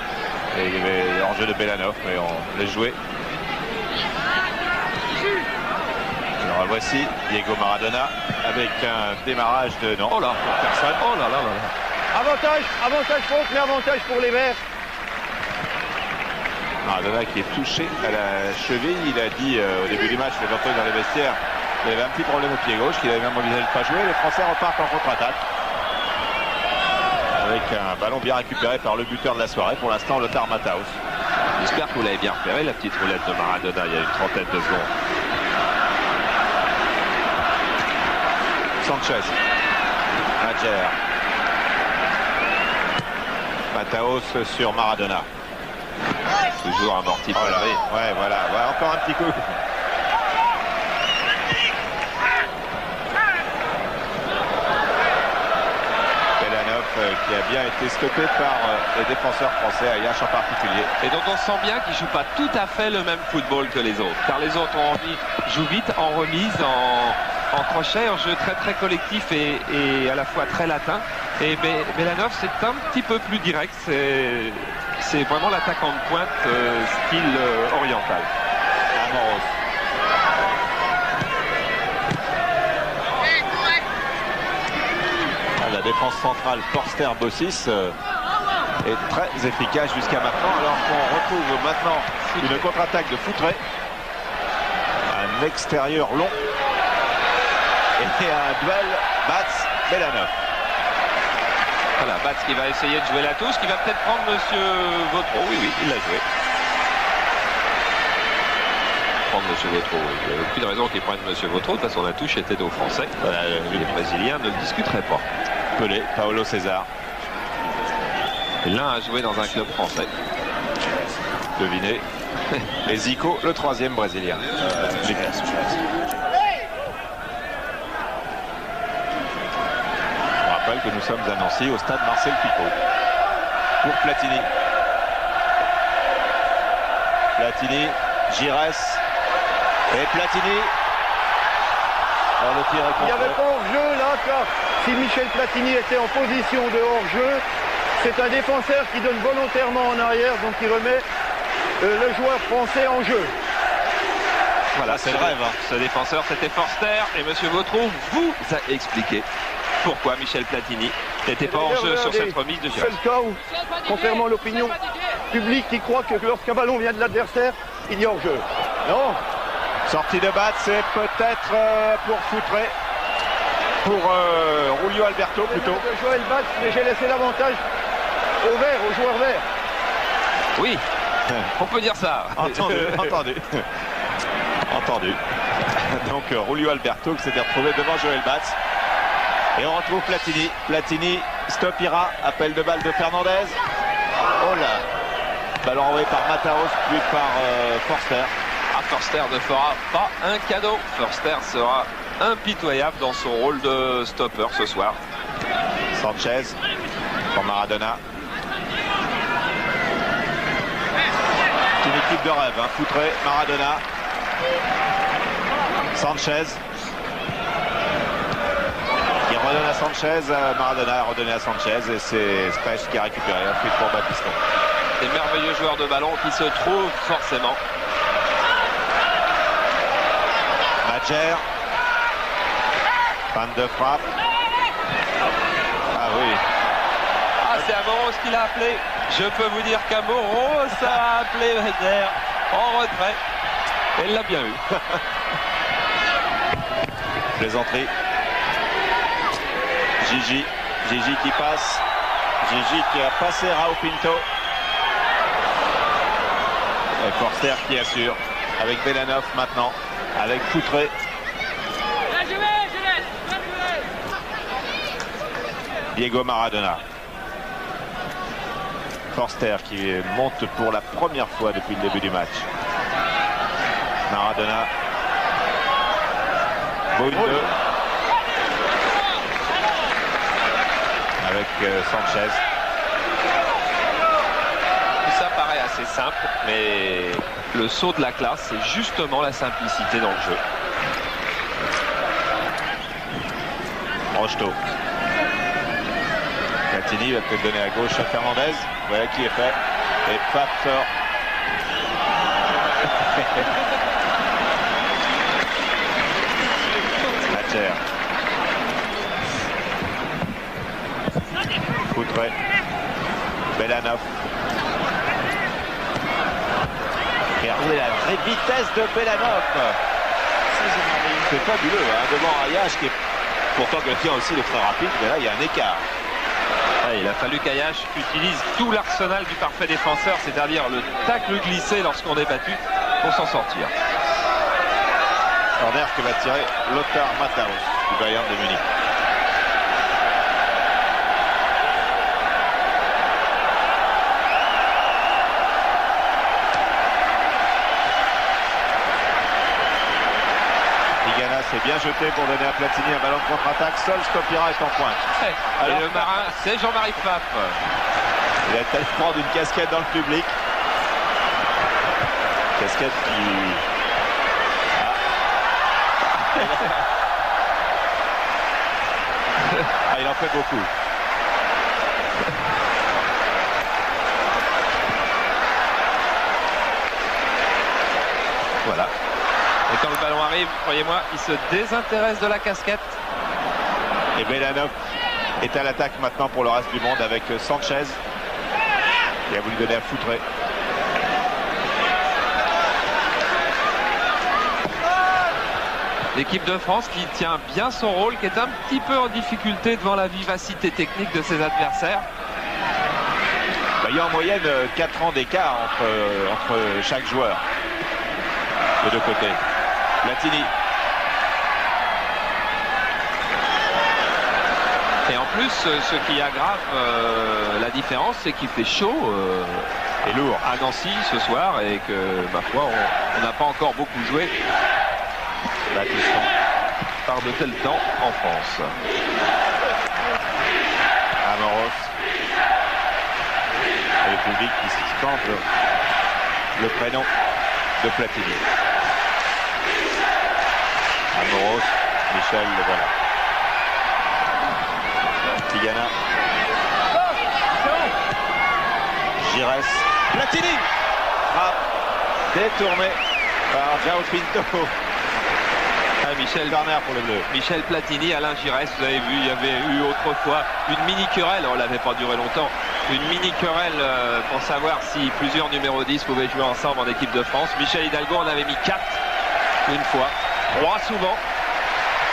Et il y avait l'enjeu de Belanov, mais on l'a joué. Alors voici Diego Maradona avec un démarrage de non. Oh là, personne. Oh là là là là. Avantage contre, mais avantage pour les Verts. Maradona qui est touché à la cheville. Il a dit au début du match, il est entré dans les vestiaires, il avait un petit problème au pied gauche, qu'il avait même envisagé de ne pas jouer. Les Français repartent en contre-attaque. Avec un ballon bien récupéré par le buteur de la soirée, pour l'instant Lothar Matthaus. J'espère que vous l'avez bien repéré, la petite roulette de Maradona il y a une trentaine de secondes. Sanchez. Madjer. Matthaus sur Maradona. Toujours amorti. Oh là, ouais, voilà, encore un petit coup. qui a bien été stoppé par les défenseurs français, Ayache en particulier. Et donc on sent bien qu'ils ne jouent pas tout à fait le même football que les autres. Car les autres jouent vite en remise, en crochet, en jeu très très collectif et à la fois très latin. Et Belanov, c'est un petit peu plus direct. C'est vraiment l'attaquant de pointe style oriental. Amoros. La défense centrale Forster-Bossis est très efficace jusqu'à maintenant, alors qu'on retrouve maintenant une contre-attaque de Foutré. Un extérieur long et un duel Batz-Belanov. Voilà, Batz qui va essayer de jouer la touche, qui va peut-être prendre Monsieur Vautreau. Oui, il l'a joué. Prendre Monsieur Vautreau, oui. Il n'y a aucune raison qu'il prenne Monsieur Vautreau. De toute façon, la touche était aux Français. Voilà, les Brésiliens ne le discuteraient pas. Pelé, Paulo César. L'un a joué dans un club français. Devinez. Et Zico, le troisième brésilien. On rappelle que nous sommes à Nancy au stade Marcel Picot. Pour Platini. Platini, Giresse. Et Platini. Alors, le tir est Il n'y avait pas hors-jeu là, car si Michel Platini était en position de hors-jeu, c'est un défenseur qui donne volontairement en arrière, donc il remet le joueur français en jeu. Voilà, c'est le rêve. Ce défenseur, c'était Forster. Et Monsieur Vautreau vous a expliqué pourquoi Michel Platini n'était pas en jeu sur cette remise de Giresse. C'est le cas où, contrairement à l'opinion publique qui croit que lorsqu'un ballon vient de l'adversaire, il y a hors-jeu. Non. Sortie de batte, c'est peut-être pour Foutré. Pour Julio Alberto plutôt. De Joël Batz, mais j'ai laissé l'avantage au vert, au joueur vert. Oui, on peut dire ça. Entendu. Donc Julio Alberto qui s'était retrouvé devant Joël Batz. Et on retrouve Platini. Platini, Stopira, appel de balle de Fernandez. Oh là. Ballon envoyé par Mataos, puis par Forster. Forster ne fera pas un cadeau. Forster sera impitoyable dans son rôle de stopper ce soir. Sanchez pour Maradona. C'est une équipe de rêve, hein. Foutré, Maradona. Sanchez. Qui redonne à Sanchez. Maradona a redonné à Sanchez et c'est Spech qui a récupéré. Ensuite pour Baptiston. Des merveilleux joueurs de ballon qui se trouvent forcément. Madjer. Fan de frappe. Ah oui. Ah, c'est Amoros qui l'a appelé. Je peux vous dire qu'Amoros a appelé Madjer en retrait. Elle l'a bien eu. Plaisanterie. Gigi qui passe. Gigi qui a passé Raul Pinto. Et Forster qui assure. Avec Belanov maintenant. Avec Foutré. Diego Maradona. Forster qui monte pour la première fois depuis le début du match. Maradona. Bounde. Avec Sanchez. Tout ça paraît assez simple, mais le saut de la classe, c'est justement la simplicité dans le jeu. Rocheteau. Platini va peut-être donner à gauche à Fernandez. Voilà qui est fait. Et Pfaff. Madjer. Foutré. Belanov. Regardez la vraie vitesse de Belanov. C'est fabuleux, hein, devant Ayache qui est pourtant quelqu'un aussi de très rapide, mais là il y a un écart. Ouais, il a fallu qu'Ayache utilise tout l'arsenal du parfait défenseur, c'est-à-dire le tacle glissé lorsqu'on est battu pour s'en sortir. Corner que va tirer Lothar Matthäus du Bayern de Munich. Tigana s'est bien jeté pour donner à Platini un ballon de contre-attaque. Seul Stopira est en pointe. Alors, le marin, c'est Jean-Marie Pfaff. Il a peut-être prendre une casquette dans le public. Casquette qui... Ah, il en fait beaucoup. Voilà. Et quand le ballon arrive, croyez-moi, il se désintéresse de la casquette. Et Belanov est à l'attaque maintenant pour le reste du monde avec Sanchez qui a voulu donner à Foutré. L'équipe de France qui tient bien son rôle, qui est un petit peu en difficulté devant la vivacité technique de ses adversaires. Il y a en moyenne 4 ans d'écart entre chaque joueur de deux côtés. Platini. Et en plus, ce qui aggrave la différence, c'est qu'il fait chaud Et lourd à Nancy ce soir et que, ma foi, on n'a pas encore beaucoup joué par de tels temps en France. Amoros. Et le public qui scande le prénom de Platini. Amoros, Michel, le voilà. Tigana. Giresse. Platini. Frappe détourné par João Pinto. Michel Corner pour le bleu. Michel Platini, Alain Giresse, vous avez vu, il y avait eu autrefois une mini-querelle, on l'avait pas duré longtemps, une mini-querelle pour savoir si plusieurs numéros 10 pouvaient jouer ensemble en équipe de France. Michel Hidalgo en avait mis 4 une fois, 3 souvent.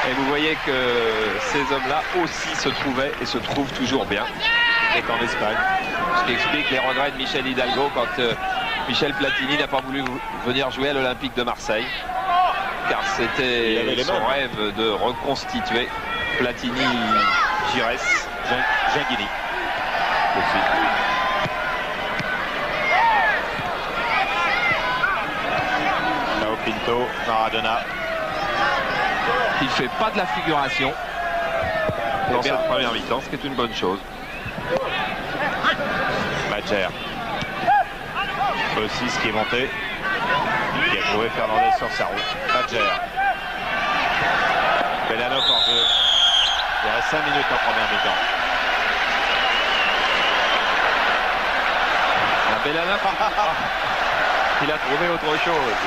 Et vous voyez que ces hommes-là aussi se trouvaient et se trouvent toujours bien. Et qu'en Espagne. Ce qui explique les regrets de Michel Hidalgo quand Michel Platini n'a pas voulu venir jouer à l'Olympique de Marseille. Car c'était son rêve de reconstituer Platini, Giresse, Ginguini. João Pinto, Maradona. Il fait pas de la figuration dans cette première mi-temps, ce qui est une bonne chose. Madjer. Aussi ce qui est monté. Qui a trouvé Fernandez sur sa route. Madjer. Belanov en jeu. Il reste 5 minutes en première mi-temps. Belanov, il a trouvé autre chose.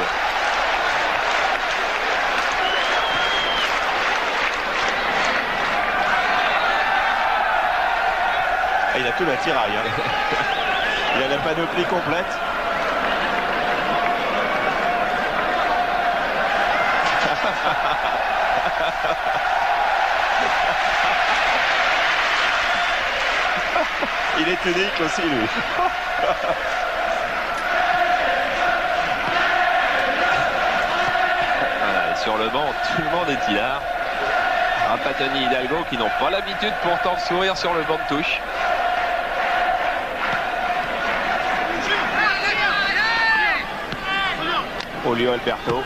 Il a tout l'attirail. Hein. Il a la panoplie complète. Il est unique aussi, lui. Voilà, et sur le banc, tout le monde est hilar. Rapatoni, Hidalgo qui n'ont pas l'habitude pourtant de sourire sur le banc de touche. Olio Alberto.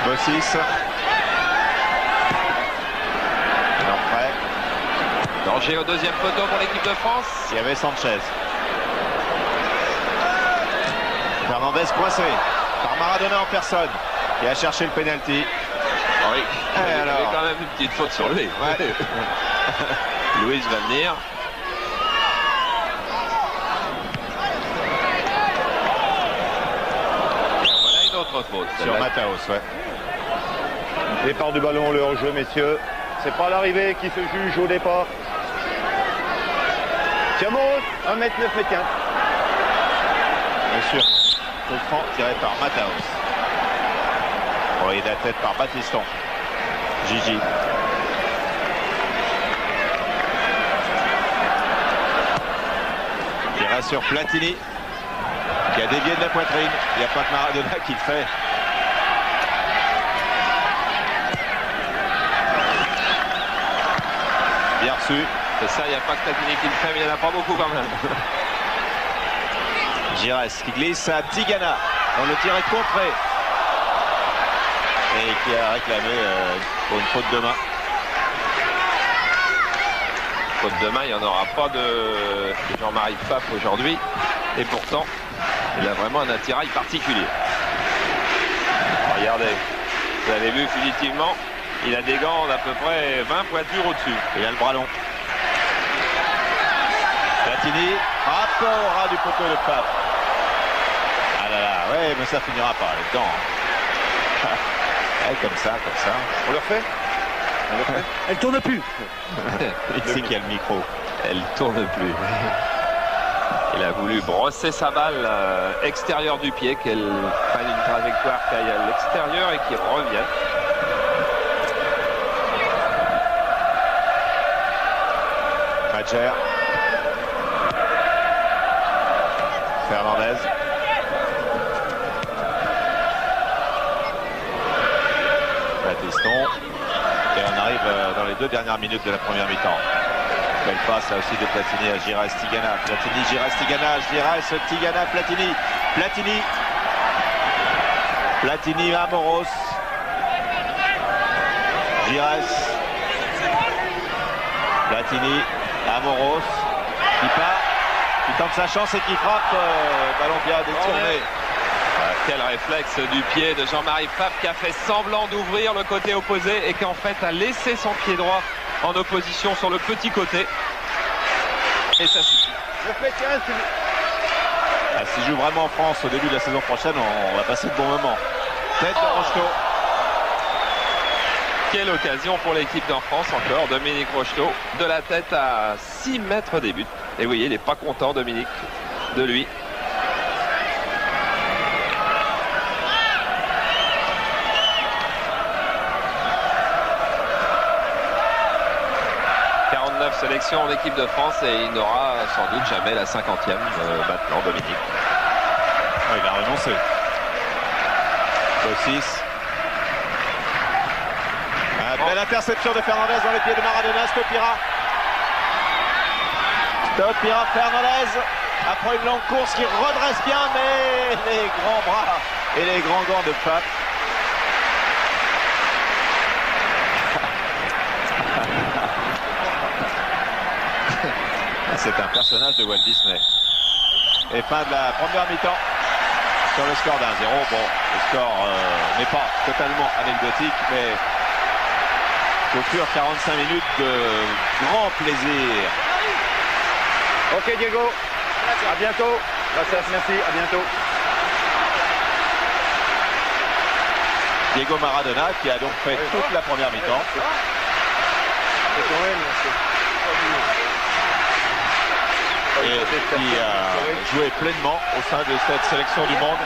Bossis. Danger au deuxième poteau pour l'équipe de France. Il y avait Sanchez. Fernandez coincé par Maradona en personne qui a cherché le penalty. Oui, il y avait quand même une petite faute sur lui. Ouais. Louis va venir. Voilà une autre faute. Sur Mataos, ouais. Départ du ballon, le hors-jeu, messieurs. C'est pas l'arrivée qui se juge au départ. Tiamos, 1m9, 1m15. Bien sûr. Coup franc tiré par Mataos. Envoyé de la tête par Battiston. Gigi. Il reste sur Platini qui a dévié de la poitrine. Il n'y a pas que Maradona qui le fait. Bien reçu. C'est ça, il n'y a pas que Platini qui le fait, mais il n'y en a pas beaucoup quand même. Giresse qui glisse à Tigana. On le tir est contré. et qui a réclamé pour une faute de main. Faute de main, il n'y en aura pas de Jean-Marie Pfaff aujourd'hui. Et pourtant, il a vraiment un attirail particulier. Regardez, vous avez vu fugitivement, il a des gants d'à peu près 20 pointures au-dessus. Il a le bras long. Platini, frappe au ras du poteau de Pfaff. Ah là là, ouais, mais ça finira pas là-dedans. Ouais, comme ça. On le refait? Elle tourne plus. Ici qu'il y a le micro. Elle tourne plus. Il a voulu brosser sa balle extérieure du pied, qu'elle prenne une trajectoire qui aille à l'extérieur et qui revienne. Madjer. Fernandez. Batiston. Et on arrive dans les 2 dernières minutes de la première mi-temps. Belle passe là aussi de Platini à Giresse Tigana. Platini, Giresse Tigana, Giresse Tigana, Platini. Platini. Platini, Amoros. Giresse. Platini, Amoros. Qui part, qui tente sa chance et qui frappe. Ballon bien détourné. Quel réflexe du pied de Jean-Marie Pfaff qui a fait semblant d'ouvrir le côté opposé et qui en fait a laissé son pied droit en opposition sur le petit côté. Et ça suffit. S'il joue vraiment en France au début de la saison prochaine, on va passer de bons moments. Tête de Rocheteau. Quelle occasion pour l'équipe d'en France encore. Dominique Rocheteau de la tête à 6 mètres des buts. Et vous voyez, il n'est pas content Dominique de lui. Sélection en équipe de France et il n'aura sans doute jamais la 50e maintenant Dominique. Il a renoncé. 6. Belle interception de Fernandez dans les pieds de Maradona. Stopira. Fernandez après une longue course qui redresse bien, mais les grands bras et les grands gants de Pfaff. C'est un personnage de Walt Disney. Et fin de la première mi-temps sur le score d'1-0. Bon, le score n'est pas totalement anecdotique, mais au fur 45 minutes de grand plaisir. Ok Diego, à bientôt. Merci, à bientôt. Diego Maradona qui a donc fait toute la première mi-temps. Et qui a joué pleinement au sein de cette sélection du monde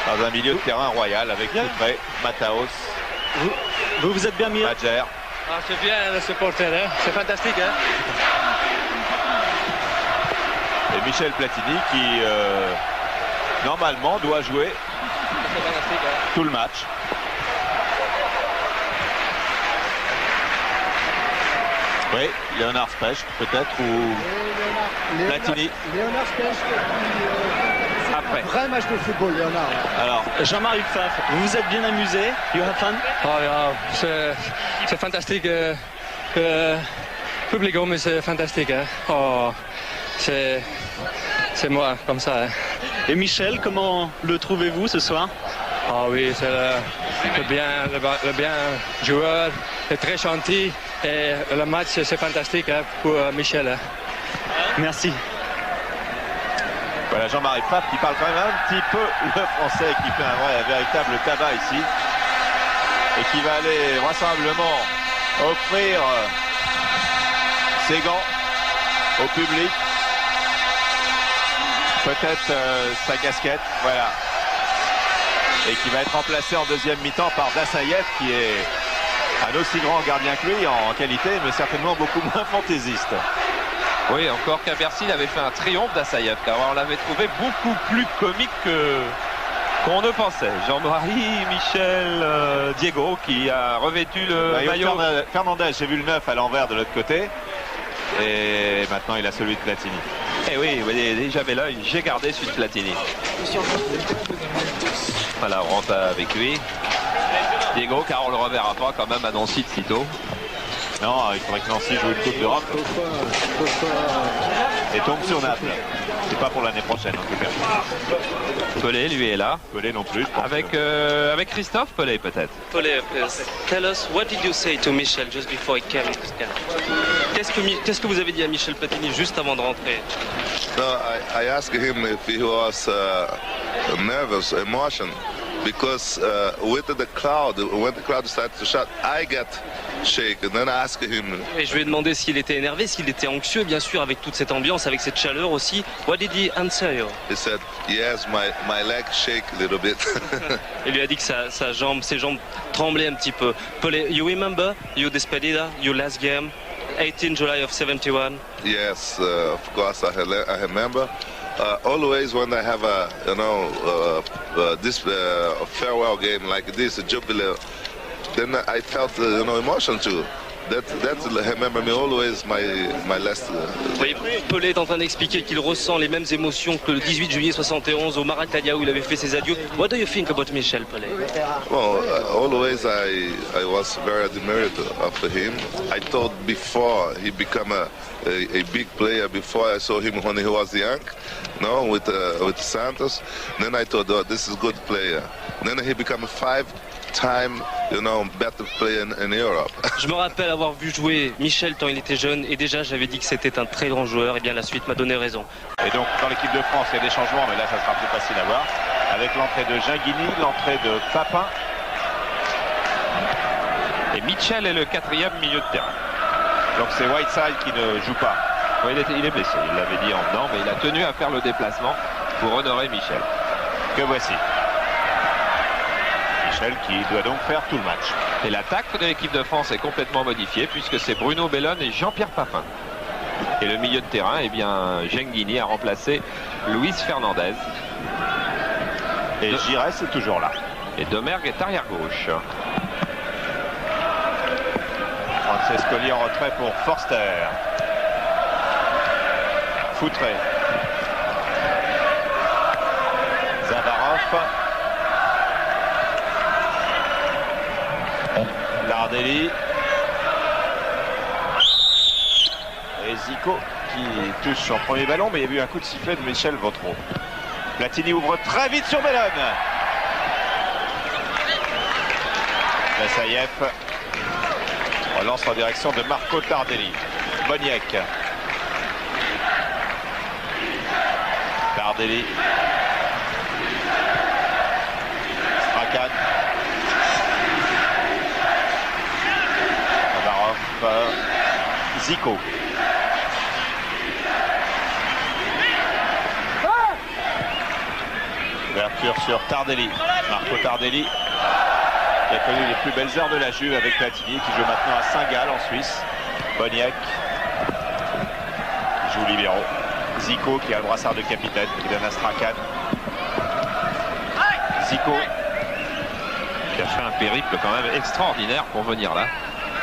dans un milieu de terrain royal avec Couvré, Mataos, Vous êtes bien mis. Madjer. Ah, c'est bien le supporter, hein. C'est fantastique. Hein. Et Michel Platini qui normalement doit jouer tout le match. Oui, Léonard Specht peut-être ou Platini. Léonard Specht Après. Vrai match de football, Léonard. Alors, Jean-Marie Pfaff, vous vous êtes bien amusé? You have fun? Oh, ja, c'est fantastique. Public mais c'est fantastique. Hein. Oh, c'est moi comme ça. Hein. Et Michel, comment le trouvez-vous ce soir? Ah oui, c'est le bien joueur, il est très gentil et le match c'est fantastique hein, pour Michel. Hein. Merci. voilà Jean-Marie Pfaff qui parle quand même un petit peu le français, qui fait un véritable tabac ici et qui va aller vraisemblablement offrir ses gants au public, peut-être sa casquette, voilà, et qui va être remplacé en deuxième mi-temps par Dassaïev qui est un aussi grand gardien que lui en qualité, mais certainement beaucoup moins fantaisiste. Oui, encore qu'à Bercy, il avait fait un triomphe d'Assaïev, car on l'avait trouvé beaucoup plus comique qu'on ne pensait. Jean-Marie, Michel, Diego qui a revêtu le maillot. Fernandez, j'ai vu le 9 à l'envers de l'autre côté. Et maintenant il a celui de Platini. Eh oui, j'avais l'œil, j'ai gardé celui de Platini. Voilà, on rentre avec lui. Diego, car on le reverra pas quand même à Nancy de sitôt. Non, il faudrait que Nancy joue une Coupe d'Europe et tombe sur Naples. C'est pas pour l'année prochaine en tout cas. Pelé, lui, est là. Pelé non plus, je pense. Avec Christophe Pelé, peut-être. Pelé, please. Tell us, what did you say to Michel just before he came to this camp? Qu'est-ce que vous avez dit à Michel Platini juste avant de rentrer? No, I asked him if he was nervous, emotion, because with the crowd, when the crowd started to shout, I get shaken. Then I asked him. Et je lui ai demandé s'il était énervé, s'il était anxieux, bien sûr, avec toute cette ambiance, avec cette chaleur aussi. What did he answer you? He said, yes, my leg shake a little bit. Il lui a dit que ses jambes tremblaient un petit peu. Pelé, you remember your despedida, your last game, 18 July of 71? Yes, of course, I remember. Always when I have a, this farewell game like this, a jubilee, then I felt, emotion too. That remember me always my last. Oui, Pelé est en train d'expliquer qu'il ressent les mêmes émotions que le 18 juillet 71 au Maracanã où il avait fait ses adieux. What do you think about Michel Pelé? Well, always I was very admired of him. I thought before he became a big player, before I saw him when he was young, with Santos. Then I thought, oh, this is a good player. Then he became a five-time, better player in Europe. Je me rappelle avoir vu jouer Michel quand il était jeune et déjà j'avais dit que c'était un très grand joueur. Et bien la suite m'a donné raison. Et donc dans l'équipe de France, il y a des changements, mais là ça sera plus facile à voir. Avec l'entrée de Ginguini, l'entrée de Papin. Et Mitchell est le 4e milieu de terrain. Donc c'est Whiteside qui ne joue pas. Oui, il est blessé, il l'avait dit en venant, mais il a tenu à faire le déplacement pour honorer Michel. Que voici. Michel qui doit donc faire tout le match. Et l'attaque de l'équipe de France est complètement modifiée puisque c'est Bruno Bellone et Jean-Pierre Papin. Et le milieu de terrain, eh bien, Ginguini a remplacé Luis Fernandez. Et Giresse est toujours là. Et Domergue est arrière gauche. Francescoli en retrait pour Forster. Foutré. Zavarov. Tardelli. Et Zico qui touche son premier ballon, mais il y a eu un coup de sifflet de Michel Vautreau. Platini ouvre très vite sur Bellone. Massaïef relance en direction de Marco Tardelli. Boniek. Tardelli. Strachan. Navarov. Zico. Ouverture sur Tardelli. Marco Tardelli qui a connu les plus belles heures de la Juve avec Platini, qui joue maintenant à Saint-Gall en Suisse. Boniek qui joue libéro. Zico qui a le brassard de capitaine, qui donne à Strachan. Zico qui a fait un périple quand même extraordinaire pour venir là.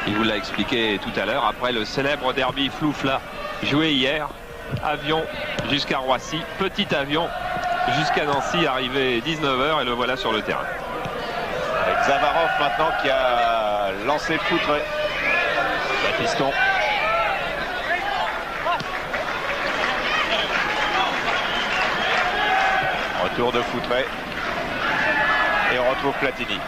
Il vous l'a expliqué tout à l'heure. Après le célèbre derby Floufla joué hier, avion jusqu'à Roissy, petit avion jusqu'à Nancy, arrivé 19h et le voilà sur le terrain. Avec Zavarov maintenant qui a lancé Foutré. Baptiston. Retour de Foutré. Et on retrouve Platini.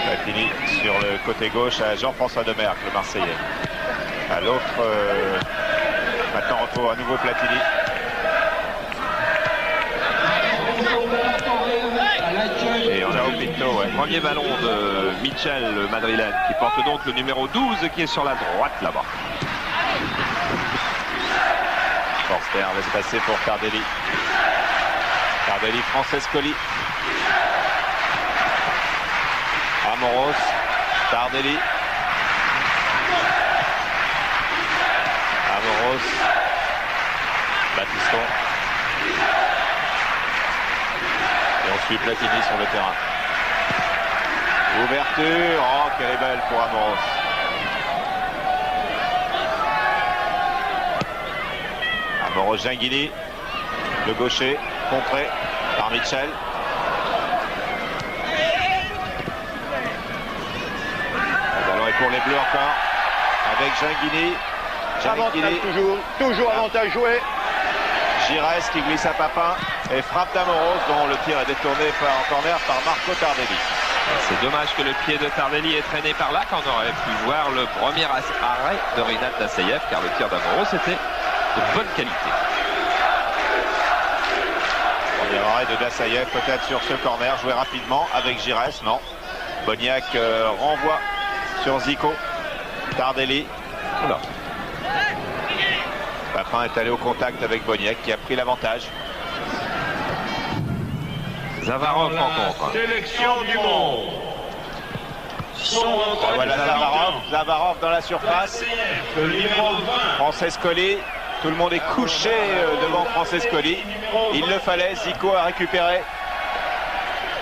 Platini sur le côté gauche à Jean-François Demerck, le Marseillais. À l'autre, maintenant on retrouve à nouveau Platini. Et on a Pinto, ouais. Premier ballon de Michel, le madrilène, qui porte donc le numéro 12 qui est sur la droite là-bas. Forster laisse passer pour Tardelli. Tardelli, Francescoli. Amoros, Tardelli. Amoros. Baptiston. Et on suit Platini sur le terrain. Ouverture. Oh, quelle est belle pour Amoros. Amoros, Ginguini. Le gaucher, contré par Mitchell. Le ballon est pour les Bleus encore. Avec Ginguini. Avantage toujours avantage joué. Giresse qui glisse à Papin et frappe d'Amoros dont le tir est détourné en corner par Marco Tardelli. C'est dommage que le pied de Tardelli ait traîné par là, qu'on aurait pu voir le premier arrêt de Rinat Dassayev, car le tir d'Amoros était de bonne qualité. Premier arrêt de Dassayev peut-être sur ce corner, joué rapidement avec Giresse, non. Boniek renvoie sur Zico. Tardelli. Oula. Papin est allé au contact avec Boniek qui a pris l'avantage. Zavarov rencontre. Sélection du monde. Voilà Zavarov dans la surface. Le numéro 20. Francescoli. Tout le monde est couché devant Francescoli. Il le fallait. Zico a récupéré.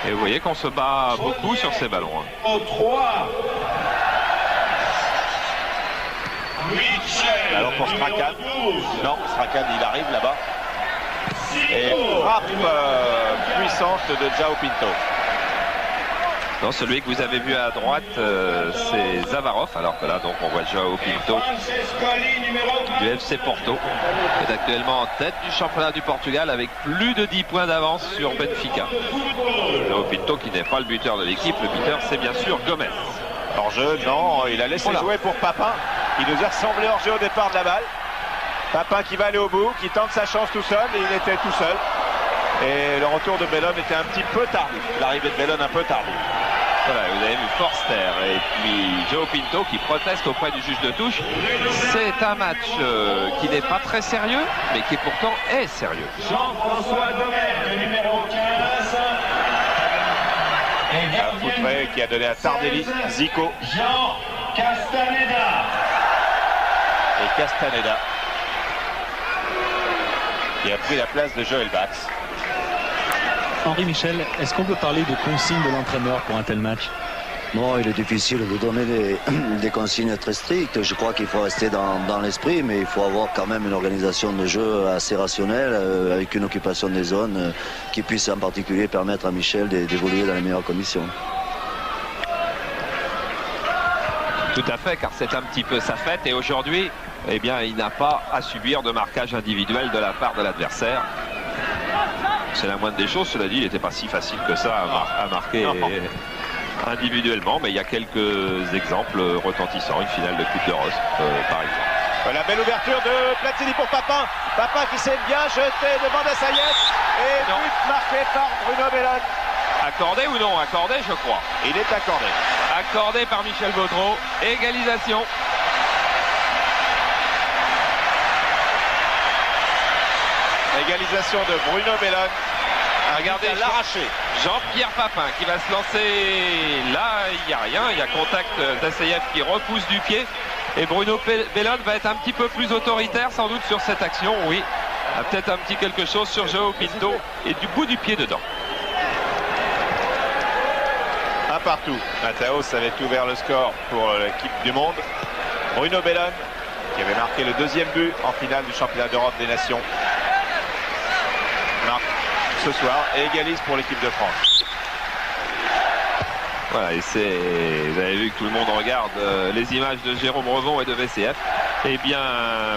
Et vous voyez qu'on se bat beaucoup sur ces ballons. Au 3. Alors pour Strachan. Non, Strachan il arrive là-bas. Et frappe puissante de João Pinto. Non, celui que vous avez vu à droite, c'est Zavarov, alors que là, donc, on voit João Pinto du FC Porto, qui est actuellement en tête du championnat du Portugal avec plus de 10 points d'avance sur Benfica. João Pinto qui n'est pas le buteur de l'équipe, le buteur c'est bien sûr Gomez. Hors-jeu, non, il a laissé jouer pour Papin, qui nous a ressemblé hors-jeu au départ de la balle. Papin qui va aller au bout, qui tente sa chance tout seul, et il était tout seul. Et le retour de Bellone était un petit peu tardif. L'arrivée de Bellone un peu tardive. Voilà, vous avez vu Forster et puis João Pinto qui proteste auprès du juge de touche. C'est un match qui n'est pas très sérieux, mais qui pourtant est sérieux. Jean-François Domer, numéro 15. Un foutré qui a donné à Tardelli, Zico. Jean Castaneda. Et Castaneda qui a pris la place de Joël Bax. Henri Michel, est-ce qu'on peut parler de consigne de l'entraîneur pour un tel match? Non, il est difficile de donner des consignes très strictes. Je crois qu'il faut rester dans l'esprit, mais il faut avoir quand même une organisation de jeu assez rationnelle, avec une occupation des zones qui puisse en particulier permettre à Michel d'évoluer dans les meilleures conditions. Tout à fait, car c'est un petit peu sa fête. Et aujourd'hui, eh bien, il n'a pas à subir de marquage individuel de la part de l'adversaire. C'est la moindre des choses. Cela dit, il n'était pas si facile que ça à marquer individuellement. Mais il y a quelques exemples retentissants. Une finale de Coupe de Rose, par exemple. Voilà, belle ouverture de Platini pour Papin. Papin qui s'est bien jeté devant Dassayev. Et but marqué par Bruno Bellone. Accordé ou non? Accordé, je crois. Il est accordé. Accordé par Michel Baudreau. Égalisation. Égalisation de Bruno Bellone. Regardez l'arraché. Jean-Pierre Papin qui va se lancer. Là, il n'y a rien. Il y a contact d'Assayev qui repousse du pied. Et Bruno Bellone va être un petit peu plus autoritaire sans doute sur cette action. Oui, peut-être un petit quelque chose sur João Pinto et du bout du pied dedans. Un partout. Mataos avait ouvert le score pour l'équipe du monde. Bruno Bellone qui avait marqué le deuxième but en finale du championnat d'Europe des Nations. Marque ce soir et égalise pour l'équipe de France. Voilà, et vous avez vu que tout le monde regarde les images de Jérôme Revon et de VCF. Eh bien,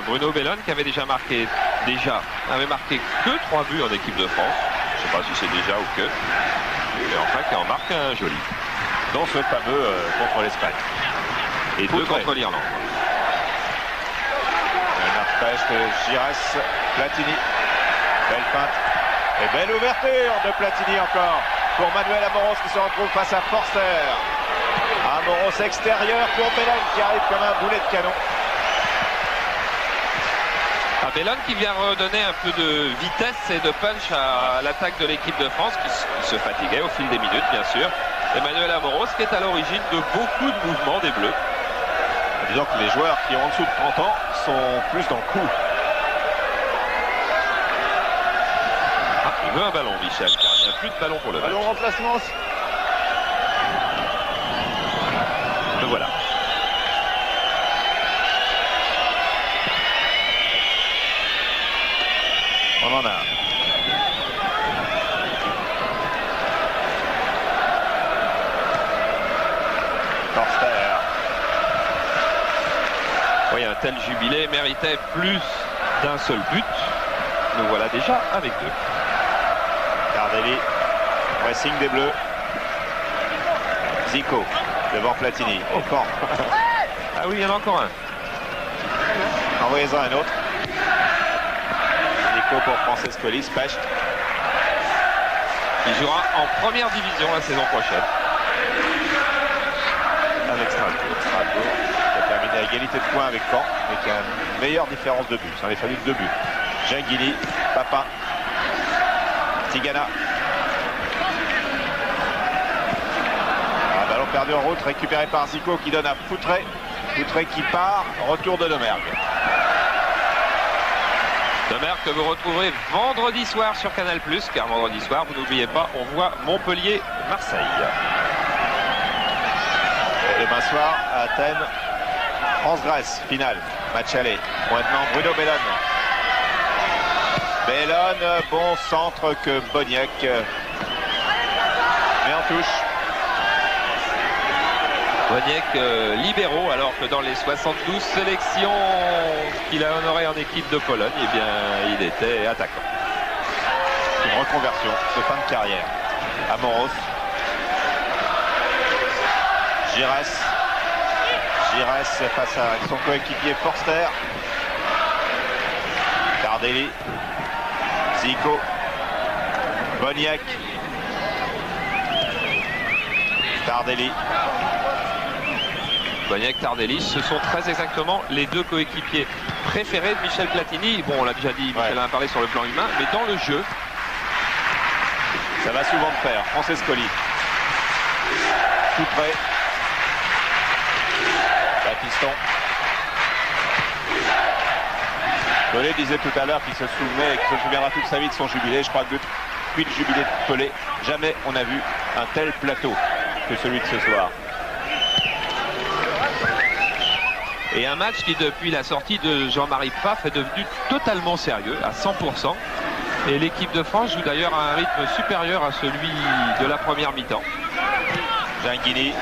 Bruno Bellone qui avait avait marqué que 3 buts en équipe de France. Je ne sais pas si c'est déjà ou que. Et enfin, qui en marque un joli. Dont ce fameux contre l'Espagne. Et 2 contre l'Irlande. Un arpège de Giresse, Platini. Belle feinte. Et belle ouverture de Platini encore pour Manuel Amoros qui se retrouve face à Forster. Amoros extérieur pour Bellone qui arrive comme un boulet de canon. Bellone qui vient redonner un peu de vitesse et de punch à l'attaque de l'équipe de France qui se fatiguait au fil des minutes bien sûr. Et Manuel Amoros qui est à l'origine de beaucoup de mouvements des Bleus. Disons que les joueurs qui ont en dessous de 30 ans sont plus dans le coup. Il veut un ballon, Michel, car il n'y a plus de ballon pour le match. Ballon remplacement. Le voilà. On en a. Forster. Oui, un tel jubilé méritait plus d'un seul but. Nous voilà déjà avec 2. Tardelli, pressing des Bleus. Zico, devant Platini. Au fort. Ah oui, il y en a encore un. Envoyez-en un autre. Zico pour Francescoli, Specht. Il jouera en première division la saison prochaine. Avec Strasbourg. Strasbourg qui a terminé à égalité de points avec Caen, mais qui a une meilleure différence de but. Ça en est fallu 2 buts. Gingili, Papin, Tigana. Un ballon perdu en route, récupéré par Zico qui donne à Foutré. Foutré qui part, retour de Domergue. Domergue que vous retrouverez vendredi soir sur Canal+, car vendredi soir, vous n'oubliez pas, on voit Montpellier-Marseille. Demain soir à Athènes, France-Grèce, finale, match aller. Maintenant Bruno Bellone. Bellone, bon centre que Boniek met en touche. Boniek libéraux, alors que dans les 72 sélections qu'il a honorées en équipe de Pologne, eh bien, il était attaquant. Une reconversion, c'est fin de carrière. Amoros. Giresse face à son coéquipier Forster. Tardelli. Zico. Boniek. Tardelli. Boniek, Tardelli, ce sont très exactement les 2 coéquipiers préférés de Michel Platini. Bon, on l'a déjà dit, Michel en a parlé sur le plan humain, mais dans le jeu, ça va souvent de pair. Francescoli. Tout près. Piston. Pelé disait tout à l'heure qu'il se souvenait et qu'il se souviendra toute sa vie de son jubilé. Je crois que depuis le jubilé de Pelé, jamais on a vu un tel plateau que celui de ce soir. Et un match qui, depuis la sortie de Jean-Marie Pfaff, est devenu totalement sérieux, à 100%. Et l'équipe de France joue d'ailleurs à un rythme supérieur à celui de la première mi-temps. Gingili.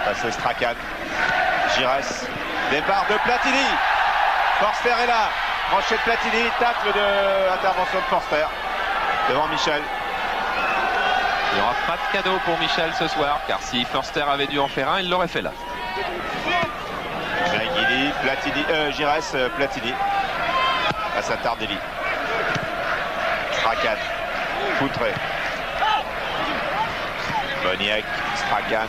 Passé Strachan. Giresse. Départ de Platini. Forster est là. Crochet de Platini. Tacle de intervention de Forster. Devant Michel. Il n'y aura pas de cadeau pour Michel ce soir, car si Forster avait dû en faire un, il l'aurait fait là. Gingili, Platini, Giresse, Platini. Face à Tardelli. Strachan. Foutré. Boniek. Strachan.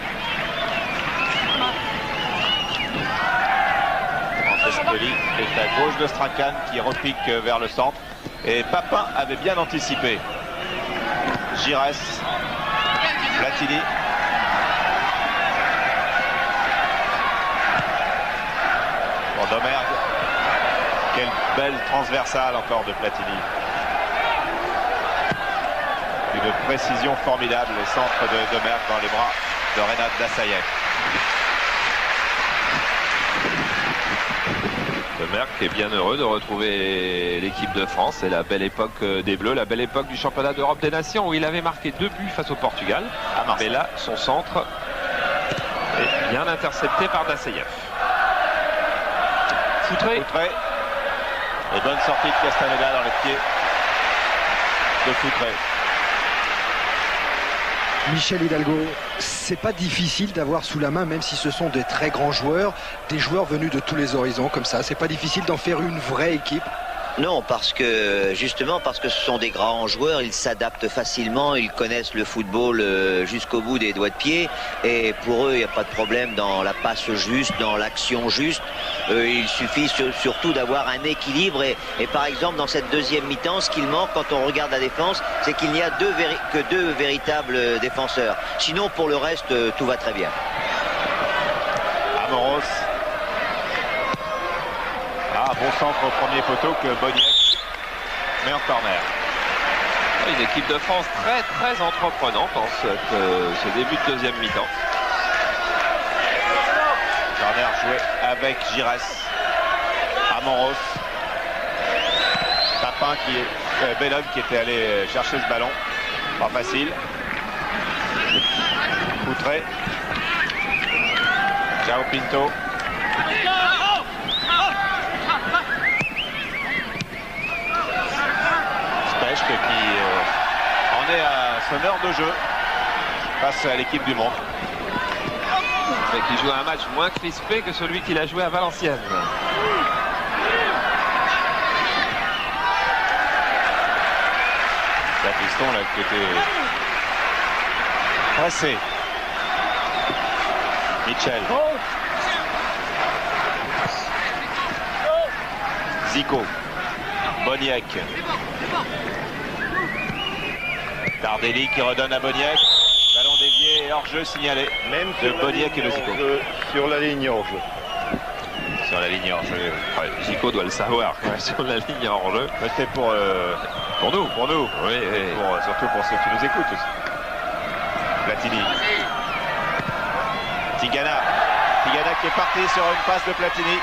Francescoli est à gauche de Strachan qui repique vers le centre. Et Papin avait bien anticipé. Giresse. Platini. Pour Domergue. Quelle belle transversale encore de Platini. Une précision formidable. Le centre de Domergue dans les bras de Renat Dassayev. Domergue est bien heureux de retrouver l'équipe de France. C'est la belle époque des Bleus, la belle époque du championnat d'Europe des Nations où il avait marqué 2 buts face au Portugal. Mais là, son centre est bien intercepté par Dassayev. Foutré. Et bonne sortie de Castaneda dans les pieds de Foutré. Michel Hidalgo, c'est pas difficile d'avoir sous la main, même si ce sont des très grands joueurs, des joueurs venus de tous les horizons comme ça. C'est pas difficile d'en faire une vraie équipe. Non, justement parce que ce sont des grands joueurs, ils s'adaptent facilement, ils connaissent le football jusqu'au bout des doigts de pied, et pour eux il n'y a pas de problème dans la passe juste, dans l'action juste. Il suffit surtout d'avoir un équilibre, et par exemple dans cette deuxième mi-temps, ce qu'il manque quand on regarde la défense, c'est qu'il n'y a que deux véritables défenseurs. Sinon pour le reste tout va très bien. Amoros. Bon centre au premier poteau que Boniek met en corner. Une équipe de France très entreprenante en ce début de deuxième mi-temps. Corner joué avec Giresse. Amoros. Papin Bellone qui était allé chercher ce ballon. Pas facile. Foutré. João Pinto. Specht qui en est à son heure de jeu face à l'équipe du monde. Mais qui joue un match moins crispé que celui qu'il a joué à Valenciennes. La piston là qui était pressé. Mitchell. Zico. Boniek. Tardelli qui redonne à Boniek. Ballon dévié et hors-jeu signalé. Même de Boniek et de Zico. Sur la ligne hors-jeu. Sur la ligne hors-jeu. Ouais, Zico doit le savoir. Sur la ligne hors-jeu. C'était pour nous. Pour nous. Oui, oui. Surtout pour ceux qui nous écoutent aussi. Platini. Tigana. Tigana qui est parti sur une passe de Platini.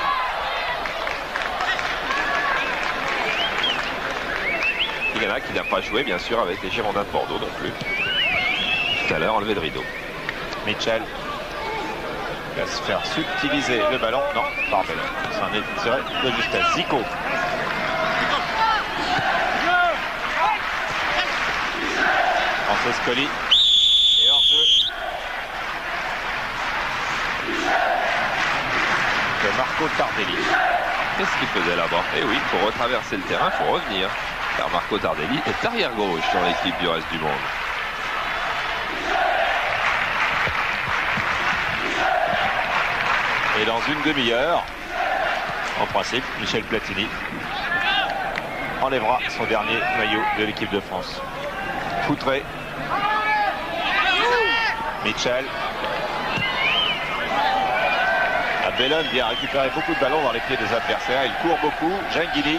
Tigana qui n'a pas joué bien sûr avec les Girondins de Bordeaux non plus. Tout à l'heure enlevé de rideau. Mitchell va se faire subtiliser le ballon. Non, pas Bellon. C'en est tiré de justesse. Zico. Francescoli. Et hors-jeu de Marco Tardelli. Qu'est-ce qu'il faisait là-bas? Eh oui, pour retraverser le terrain, il faut revenir. Car Marco Tardelli est arrière gauche dans l'équipe du reste du monde. Et dans une demi-heure, en principe, Michel Platini enlèvera son dernier maillot de l'équipe de France. Foutré. Mitchell. Bellon vient récupérer beaucoup de ballons dans les pieds des adversaires. Il court beaucoup. Genghini.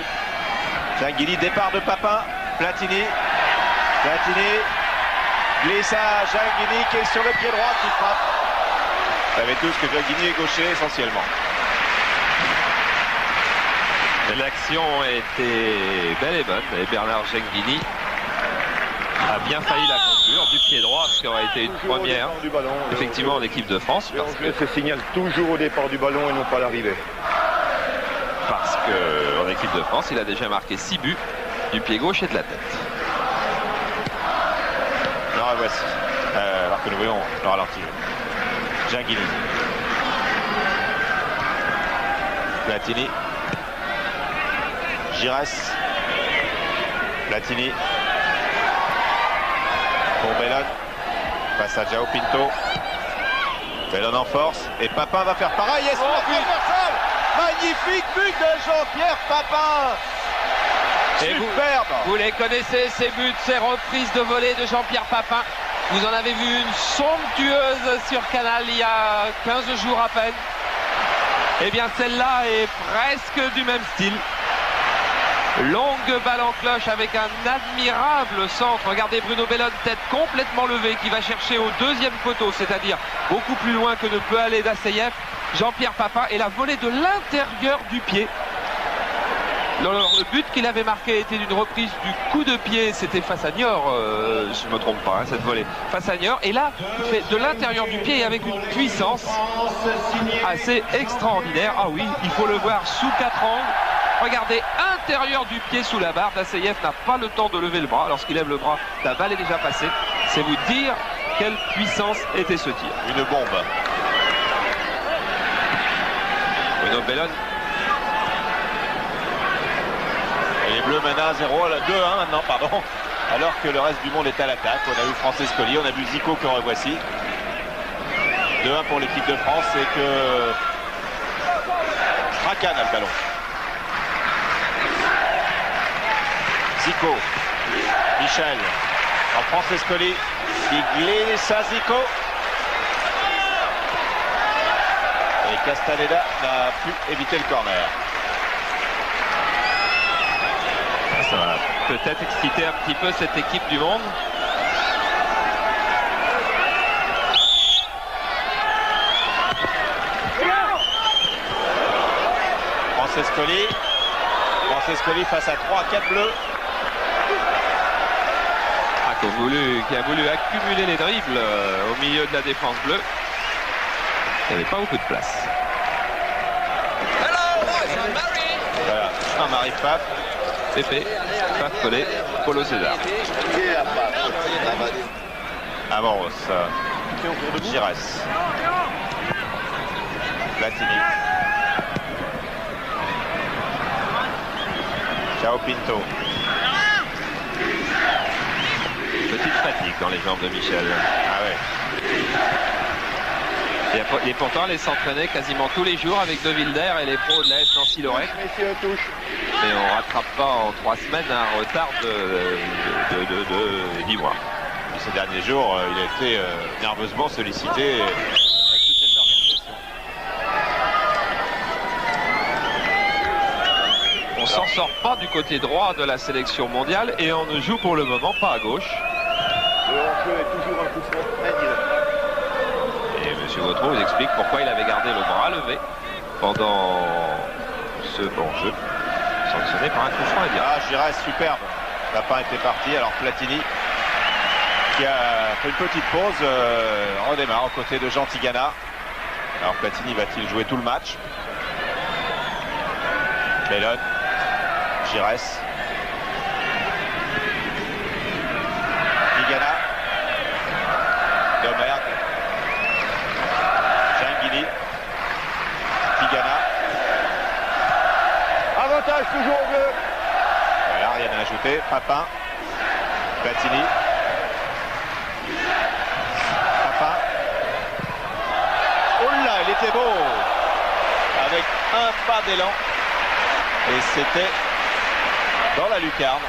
Genghini, départ de Papin. Platini. Platini. Glisse à Genghini qui est sur le pied droit qui frappe. Vous savez tous que Genghini est gaucher essentiellement. L'action était belle et bonne. Et Bernard Genghini a bien failli la conclure du pied droit, ce qui aurait été une première effectivement en équipe de France. Parce que se signale toujours au départ du ballon et non pas à l'arrivée. Parce qu'en équipe de France, il a déjà marqué 6 buts du pied gauche et de la tête. Alors voici. Alors que nous voyons le ralenti. Genghini. Platini. Giresse. Platini. Pour Bellon. Face à João Pinto. Bellon en force. Et Papin va faire pareil. Et magnifique but de Jean-Pierre Papin. Et superbe. Vous les connaissez, ces buts, ces reprises de volée de Jean-Pierre Papin. Vous en avez vu une somptueuse sur Canal il y a 15 jours à peine. Eh bien celle-là est presque du même style. Longue balle en cloche avec un admirable centre. Regardez Bruno Bellon, tête complètement levée, qui va chercher au deuxième poteau, c'est-à-dire beaucoup plus loin que ne peut aller Dassaïev. Jean-Pierre Papin et la volée de l'intérieur du pied. Le but qu'il avait marqué était d'une reprise du coup de pied, c'était face à Niort, je ne me trompe pas, hein, cette volée, face à Niort. Et là, il fait de l'intérieur du pied et avec une puissance assez extraordinaire. Ah oui, il faut le voir sous 4 angles. Regardez, intérieur du pied sous la barre. Dassaïev n'a pas le temps de lever le bras. Lorsqu'il lève le bras, la balle est déjà passée. C'est vous dire quelle puissance était ce tir. Une bombe. Bruno Bellon. Et les Bleus mènent à 0, 2-1 maintenant, pardon. Alors que le reste du monde est à l'attaque. On a eu Francescoli, on a vu Zico que revoici. 2-1 pour l'équipe de France et que Strachan a le ballon. Zico, Michel, en Francescoli, qui glisse à Zico. Et Castaneda n'a pu éviter le corner. Ça va peut-être exciter un petit peu cette équipe du monde. Francescoli face à 3-4 bleus. Qui a voulu accumuler les dribbles au milieu de la défense bleue. Il n'y avait pas beaucoup de place. Voilà, Jean-Marie Pfaff. Pépé, Pfaff collé, Paulo César. Amoros. Giresse. Platini. Ciao Pinto. Petite fatigue dans les jambes de Michel. Ah ouais. Et pourtant, elle s'entraînait quasiment tous les jours avec De Wilder et les pros de l'AS Nancy-Lorraine. Mais on ne rattrape pas en 3 semaines un retard de 10 mois. Ces derniers jours, il a été nerveusement sollicité avec toute cette organisation. On s'en sort pas du côté droit de la sélection mondiale et on ne joue pour le moment pas à gauche. Le hors-jeu est toujours un coup franc indirect. Et M. Vautreau vous explique pourquoi il avait gardé le bras levé pendant ce hors-jeu, sanctionné par un coup franc indirect. Ah, Giresse, superbe. Papin était parti, alors Platini qui a fait une petite pause, redémarre aux côtés de Jean Tigana. Alors Platini va-t-il jouer tout le match? Bellone, Giresse, Tigana, Domergue, Gingili, Tigana. Avantage toujours au bleu. Voilà, rien à ajouter. Papin, Platini. Papin. Oh là, il était beau. Avec un pas d'élan. Et c'était dans la lucarne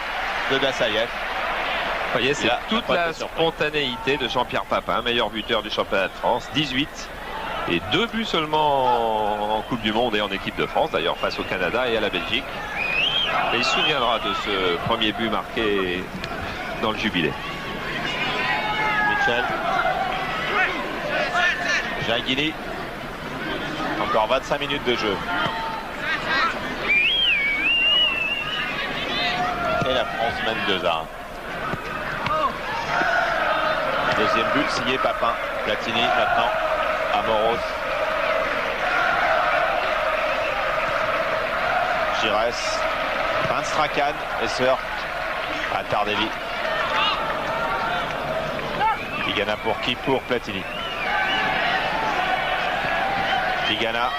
de Dassaïev. Vous voyez, c'est toute la spontanéité de Jean-Pierre Papin, meilleur buteur du championnat de France, 18 et 2 buts seulement en Coupe du Monde et en équipe de France, d'ailleurs face au Canada et à la Belgique. Et il se souviendra de ce premier but marqué dans le jubilé. Michel. Gingili. Encore 25 minutes de jeu. Et la France mène 2-1. Deuxième but signé Papin. Platini maintenant. Amoros. Giresse. Van Strakan et Seur à Tardelli. Tigana pour qui? Pour Platini. Tigana.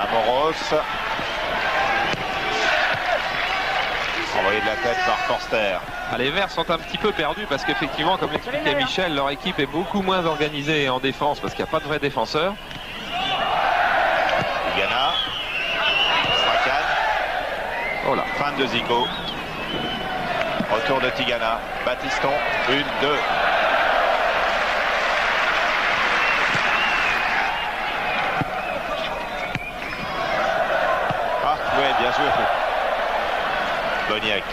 Amoros. Envoyé de la tête par Forster. Les Verts sont un petit peu perdus parce qu'effectivement, comme l'expliquait Michel, leur équipe est beaucoup moins organisée en défense parce qu'il n'y a pas de vrais défenseurs. Tigana. Strakan. Oh là. Fin de Zico. Retour de Tigana. Battiston. 1, 2. Ah, ouais, bien joué. Boniek.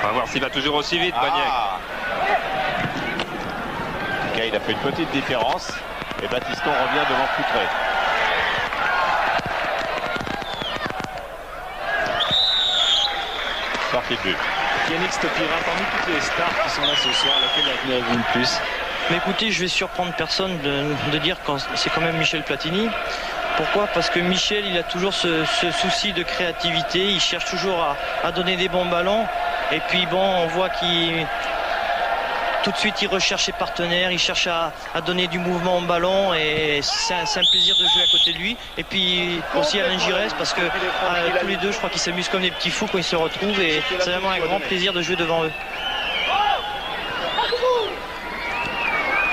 On va voir s'il va toujours aussi vite, Boniek. Ok, il a fait une petite différence. Et Battiston revient devant Coutré. Sortie de but. Yannick Stopira, parmi toutes les stars qui sont là ce soir, laquelle admirez-vous le plus? Mais écoutez, je vais surprendre personne de dire que c'est quand même Michel Platini. Pourquoi? Parce que Michel, il a toujours ce souci de créativité, il cherche toujours à donner des bons ballons. Et puis bon, on voit qu'il tout de suite il recherche ses partenaires, il cherche à donner du mouvement au ballon et c'est un plaisir de jouer à côté de lui. Et puis aussi Alain Giresse parce que tous les deux, je crois qu'ils s'amusent comme des petits fous quand ils se retrouvent et c'est vraiment un grand plaisir de jouer devant eux.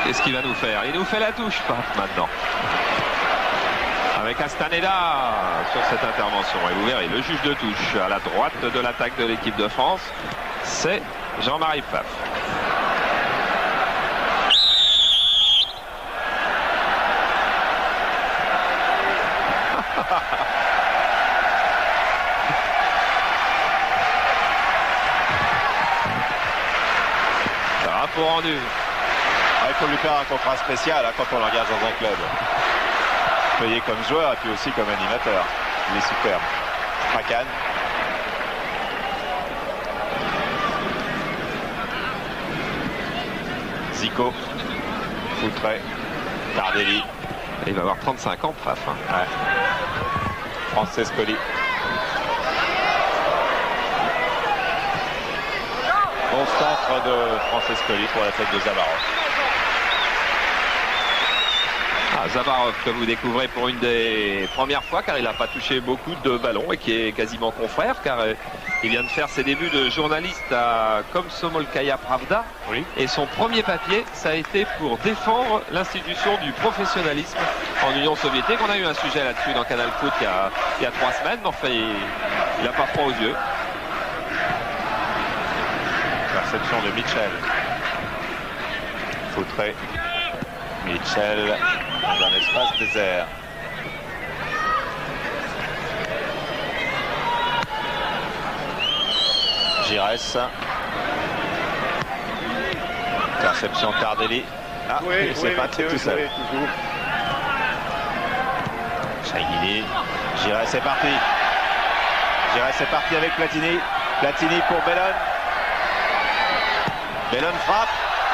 Qu'est-ce qu'il va nous faire? Il nous fait la touche, Paf, maintenant. Avec Astaneda sur cette intervention. Et vous verrez, le juge de touche à la droite de l'attaque de l'équipe de France, c'est Jean-Marie Pfaff. Drapeau rendu. Il faut lui faire un contrat spécial quand on l'engage dans un club. Payé comme joueur et puis aussi comme animateur. Il est superbe. Strakan. Zico. Foutré. Tardelli. Il va avoir 35 ans, Pfaff. Hein. Ouais. Francescoli. Bon centre de Francescoli pour la tête de Zavarov. Zavarov que vous découvrez pour une des premières fois, car il n'a pas touché beaucoup de ballons et qui est quasiment confrère, car il vient de faire ses débuts de journaliste à Komsomolskaya Pravda. Oui. Et son premier papier, ça a été pour défendre l'institution du professionnalisme en Union soviétique. On a eu un sujet là-dessus dans Canal Foot il y a 3 semaines, mais enfin il n'a pas froid aux yeux. Perception de Mitchell. Foutré. Mitchell dans un espace désert. Giresse. Interception Tardelli. Ah, oui, il s'est pas tout seul. Chaguini. Giresse est parti. Giresse est parti avec Platini. Platini pour Bellone. Bellone frappe.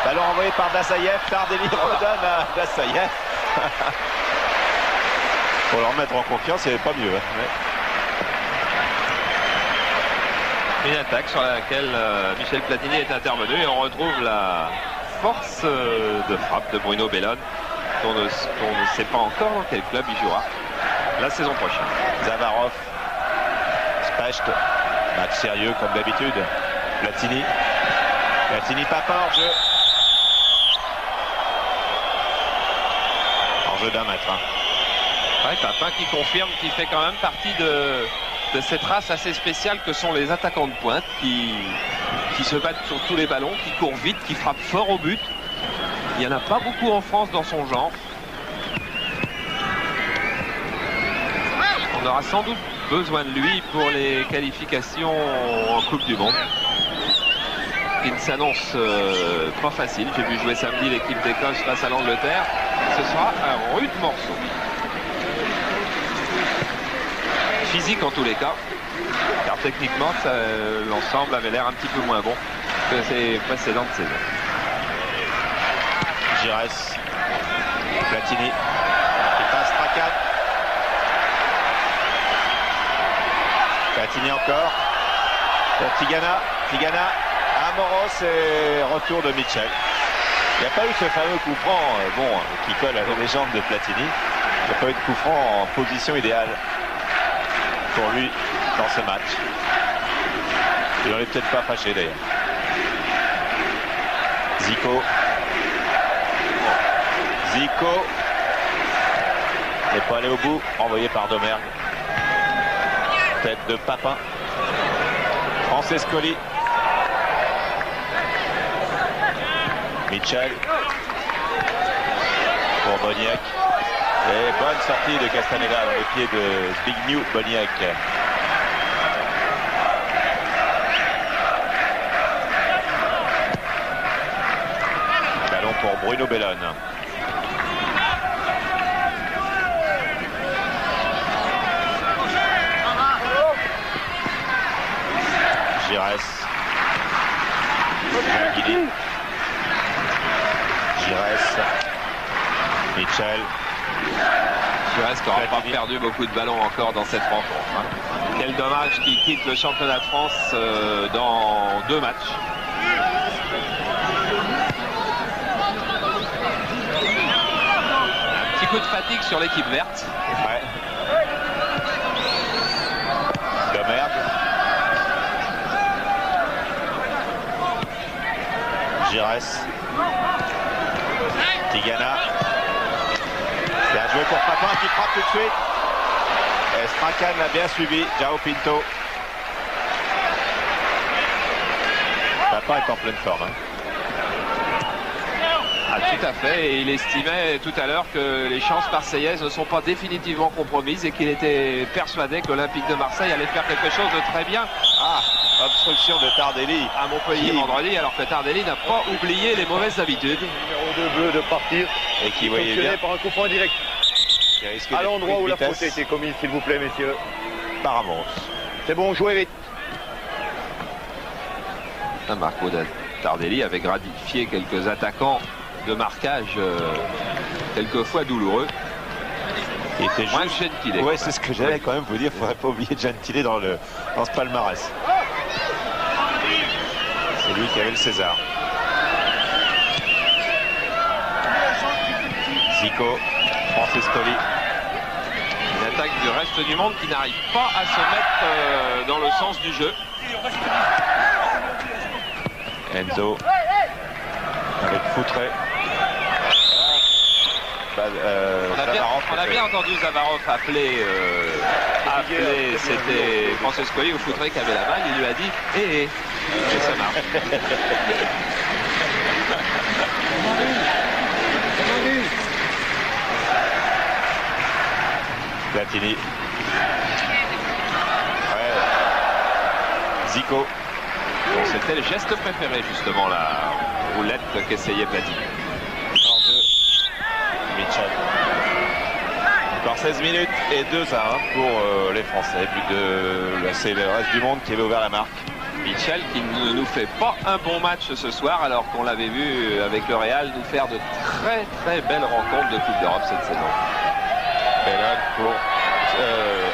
Ballon envoyé par Dassaïev. Tardelli redonne à Dassaïev. Pour le remettre en confiance, il n'y avait pas mieux. Hein. Une attaque sur laquelle Michel Platini est intervenu et on retrouve la force de frappe de Bruno Bellone, dont on ne sait pas encore dans quel club il jouera la saison prochaine. Zavarov. Specht. Match sérieux comme d'habitude. Platini. Platini, Papin en jeu. En jeu d'1 mètre. Hein. Ouais, Papin qui confirme qu'il fait quand même partie de cette race assez spéciale que sont les attaquants de pointe qui se battent sur tous les ballons, qui courent vite, qui frappent fort au but. Il n'y en a pas beaucoup en France dans son genre. On aura sans doute besoin de lui pour les qualifications en Coupe du Monde. Qui ne s'annonce pas facile. J'ai vu jouer samedi l'équipe d'Écosse face à l'Angleterre. Ce sera un rude morceau. Physique en tous les cas, car techniquement l'ensemble avait l'air un petit peu moins bon que ses précédentes saisons. Giresse. Platini. Il passe Strachan. Platini encore. Pour Tigana. Tigana. Amoros et retour de Mitchell. Il n'y a pas eu ce fameux coup franc qui colle à la légende de Platini. Il n'y a pas eu de coup franc en position idéale pour lui dans ce match. Il n'en est peut-être pas fâché d'ailleurs. Zico. Zico n'est pas allé au bout, envoyé par Domergue. Tête de Papin. Francescoli. Mitchell pour Boniek. Et bonne sortie de Castaneda dans les pieds de Zbigniew Boniek. Ballon pour Bruno Bellone. Giresse. Guidi. Giresse. Mitchell. Giresse qui n'aura pas perdu beaucoup de ballons encore dans cette rencontre. Hein. Quel dommage qu'il quitte le championnat de France dans 2 matchs. Un petit coup de fatigue sur l'équipe verte. Ouais. Domergue. Giresse. Tigana. Bien joué pour Papin qui frappe tout de suite. Et Strachan l'a bien suivi. João Pinto. Papin est en pleine forme. Hein. Ah, tout à fait, et il estimait tout à l'heure que les chances marseillaises ne sont pas définitivement compromises et qu'il était persuadé que l'Olympique de Marseille allait faire quelque chose de très bien. Ah, obstruction de Tardelli à Montpellier vendredi, alors que Tardelli n'a pas oublié les mauvaises habitudes. Numéro 2 bleu de partir. Et qui voyait bien par un coup franc direct. À l'endroit où la faute a été commise, s'il vous plaît, messieurs. Par Ramos. C'est bon, jouez vite. Marc Baudel. Tardelli avait gratifié quelques attaquants de marquage quelquefois douloureux. Il était moins juste... Gentile. Ouais, c'est ce que j'allais quand même vous dire. Il ne faudrait pas oublier Gentile dans ce palmarès. C'est lui qui avait le César. Zico, Francescoli. Une attaque du reste du monde qui n'arrive pas à se mettre dans le sens du jeu. Enzo avec Foutré. On a bien entendu Zavarov appeler c'était Francescoli ou Foutré qui avait la balle. Il lui a dit et ça marche. Platini. Ouais. Zico. Bon, c'était le geste préféré justement, la roulette qu'essayait Platini. Mitchell. Encore 16 minutes et 2-1 pour les Français. C'est le reste du monde qui avait ouvert la marque. Mitchell qui ne nous fait pas un bon match ce soir alors qu'on l'avait vu avec le Real nous faire de très très belles rencontres de Coupe d'Europe cette saison. Bellone pour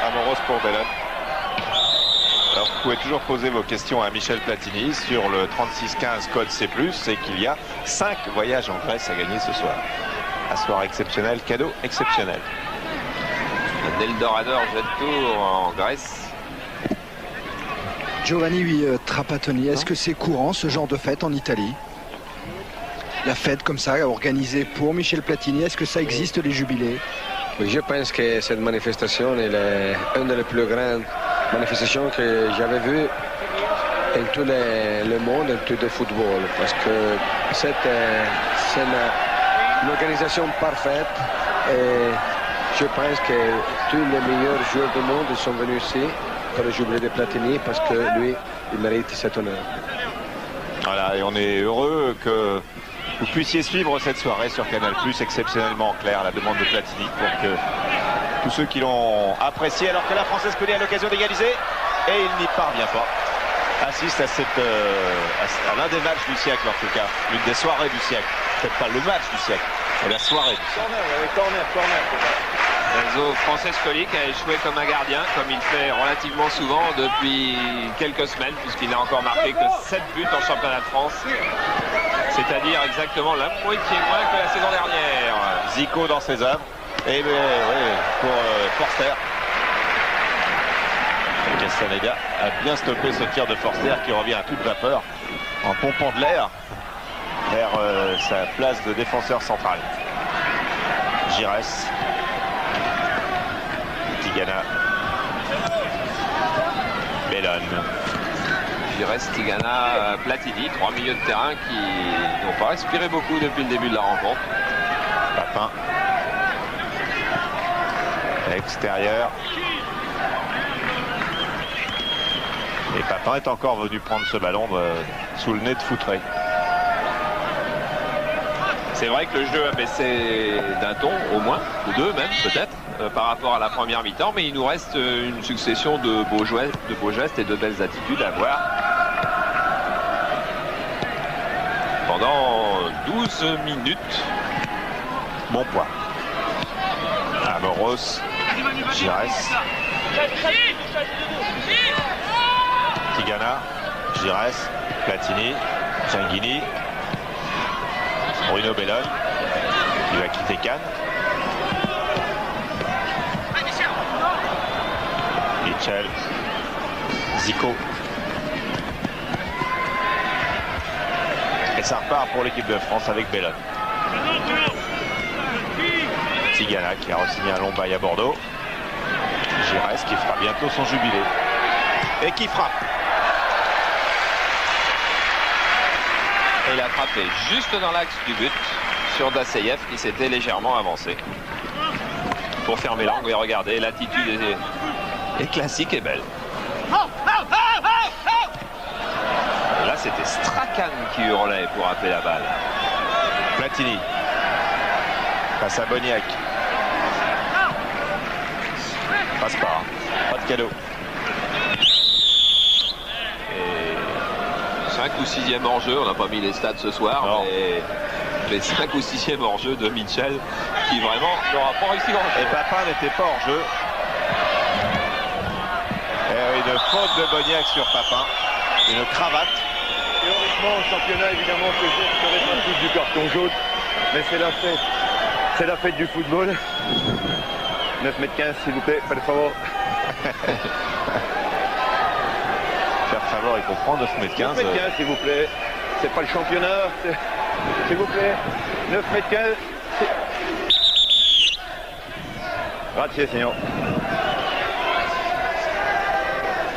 Amoros pour Bellone. Alors vous pouvez toujours poser vos questions à Michel Platini sur le 3615 code C+, et qu'il y a 5 voyages en Grèce à gagner ce soir. Un soir exceptionnel, cadeau exceptionnel. L'Eldorado jette tour en Grèce. Giovanni Trapattoni, est-ce que c'est courant ce genre de fête en Italie? La fête comme ça, organisée pour Michel Platini, est-ce que ça existe les jubilés? Oui, je pense que cette manifestation est une des plus grandes manifestations que j'avais vues dans tout le monde, dans tout le football, parce que c'est une organisation parfaite et je pense que tous les meilleurs joueurs du monde sont venus ici pour le jubilé de Platini parce que lui, il mérite cet honneur. Voilà, et on est heureux que vous puissiez suivre cette soirée sur Canal+, exceptionnellement clair, la demande de Platini, pour que tous ceux qui l'ont apprécié, alors que la Francescoli a l'occasion d'égaliser, et il n'y parvient pas, assiste à l'un des matchs du siècle en tout cas, l'une des soirées du siècle, peut-être pas le match du siècle, mais la soirée du siècle. Corner. Enzo Francescoli qui a échoué comme un gardien, comme il fait relativement souvent depuis quelques semaines, puisqu'il n'a encore marqué que 7 buts en championnat de France. C'est-à-dire exactement la moitié moins que la saison dernière. Zico dans ses œuvres. Et oui, pour Forster. Castaneda a bien stoppé ce tir de Forster qui revient à toute vapeur en pompant de l'air vers sa place de défenseur central. Giresse. Tigana. Bellone. Giresse, Tigana, Platini, 3 milieux de terrain qui n'ont pas respiré beaucoup depuis le début de la rencontre. Papin. Extérieur. Et Papin est encore venu prendre ce ballon sous le nez de Foutré. C'est vrai que le jeu a baissé d'un ton, au moins, ou deux même, peut-être, par rapport à la première mi-temps, mais il nous reste une succession de beaux gestes et de belles attitudes à voir. Pendant 12 minutes. Bon point. Amoros. Giresse. Tigana. Giresse. Platini. Gianghini. Bruno Bellone. Il va quitter Cannes. Mitchell. Zico. Et ça repart pour l'équipe de France avec Bellone. Tigana qui a re-signé un long bail à Bordeaux. Giresse qui fera bientôt son jubilé. Et qui frappe. Et il a frappé juste dans l'axe du but sur Dasseyev qui s'était légèrement avancé. Pour fermer l'angle et regardez, l'attitude est classique et belle. Et là c'était Strachan qui hurlait pour appeler la balle. Platini. Passe à Boniac. Passe pas de cadeau. Et 5 ou 6e hors-jeu. On n'a pas mis les stats ce soir, mais les 5 ou 6e hors-jeu de Mitchell qui vraiment n'aura pas réussi grand-chose. Et Papin n'était pas hors-jeu. Et une faute de Boniac sur Papin. Une cravate. Théoriquement, au championnat, évidemment, que je serais principe du carton jaune. Mais c'est la fête. C'est la fête du football. 9,15 m, s'il vous plaît, per favor. Faire favor, il comprend 9,15 m. 9,15 m, s'il vous plaît. C'est pas le championnat. S'il vous plaît. 9,15 m. Grazie, signor.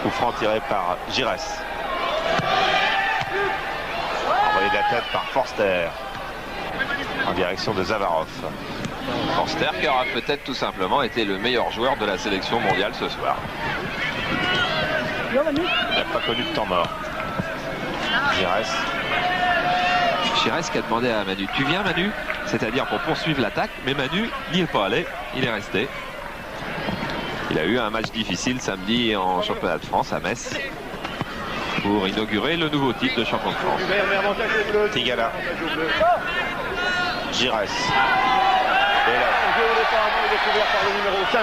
Coup franc tiré par Giresse. Envoyé de la tête par Forster. En direction de Zavarov. Forster qui aura peut-être tout simplement été le meilleur joueur de la sélection mondiale ce soir. Il n'a pas connu de temps mort. Giresse. Giresse qui a demandé à Manu, tu viens Manu? C'est-à-dire pour poursuivre l'attaque, mais Manu n'y est pas allé, il est resté. Il a eu un match difficile samedi en championnat de France à Metz pour inaugurer le nouveau titre de champion de France. Tigana. Giresse. Il est couvert par le numéro 5.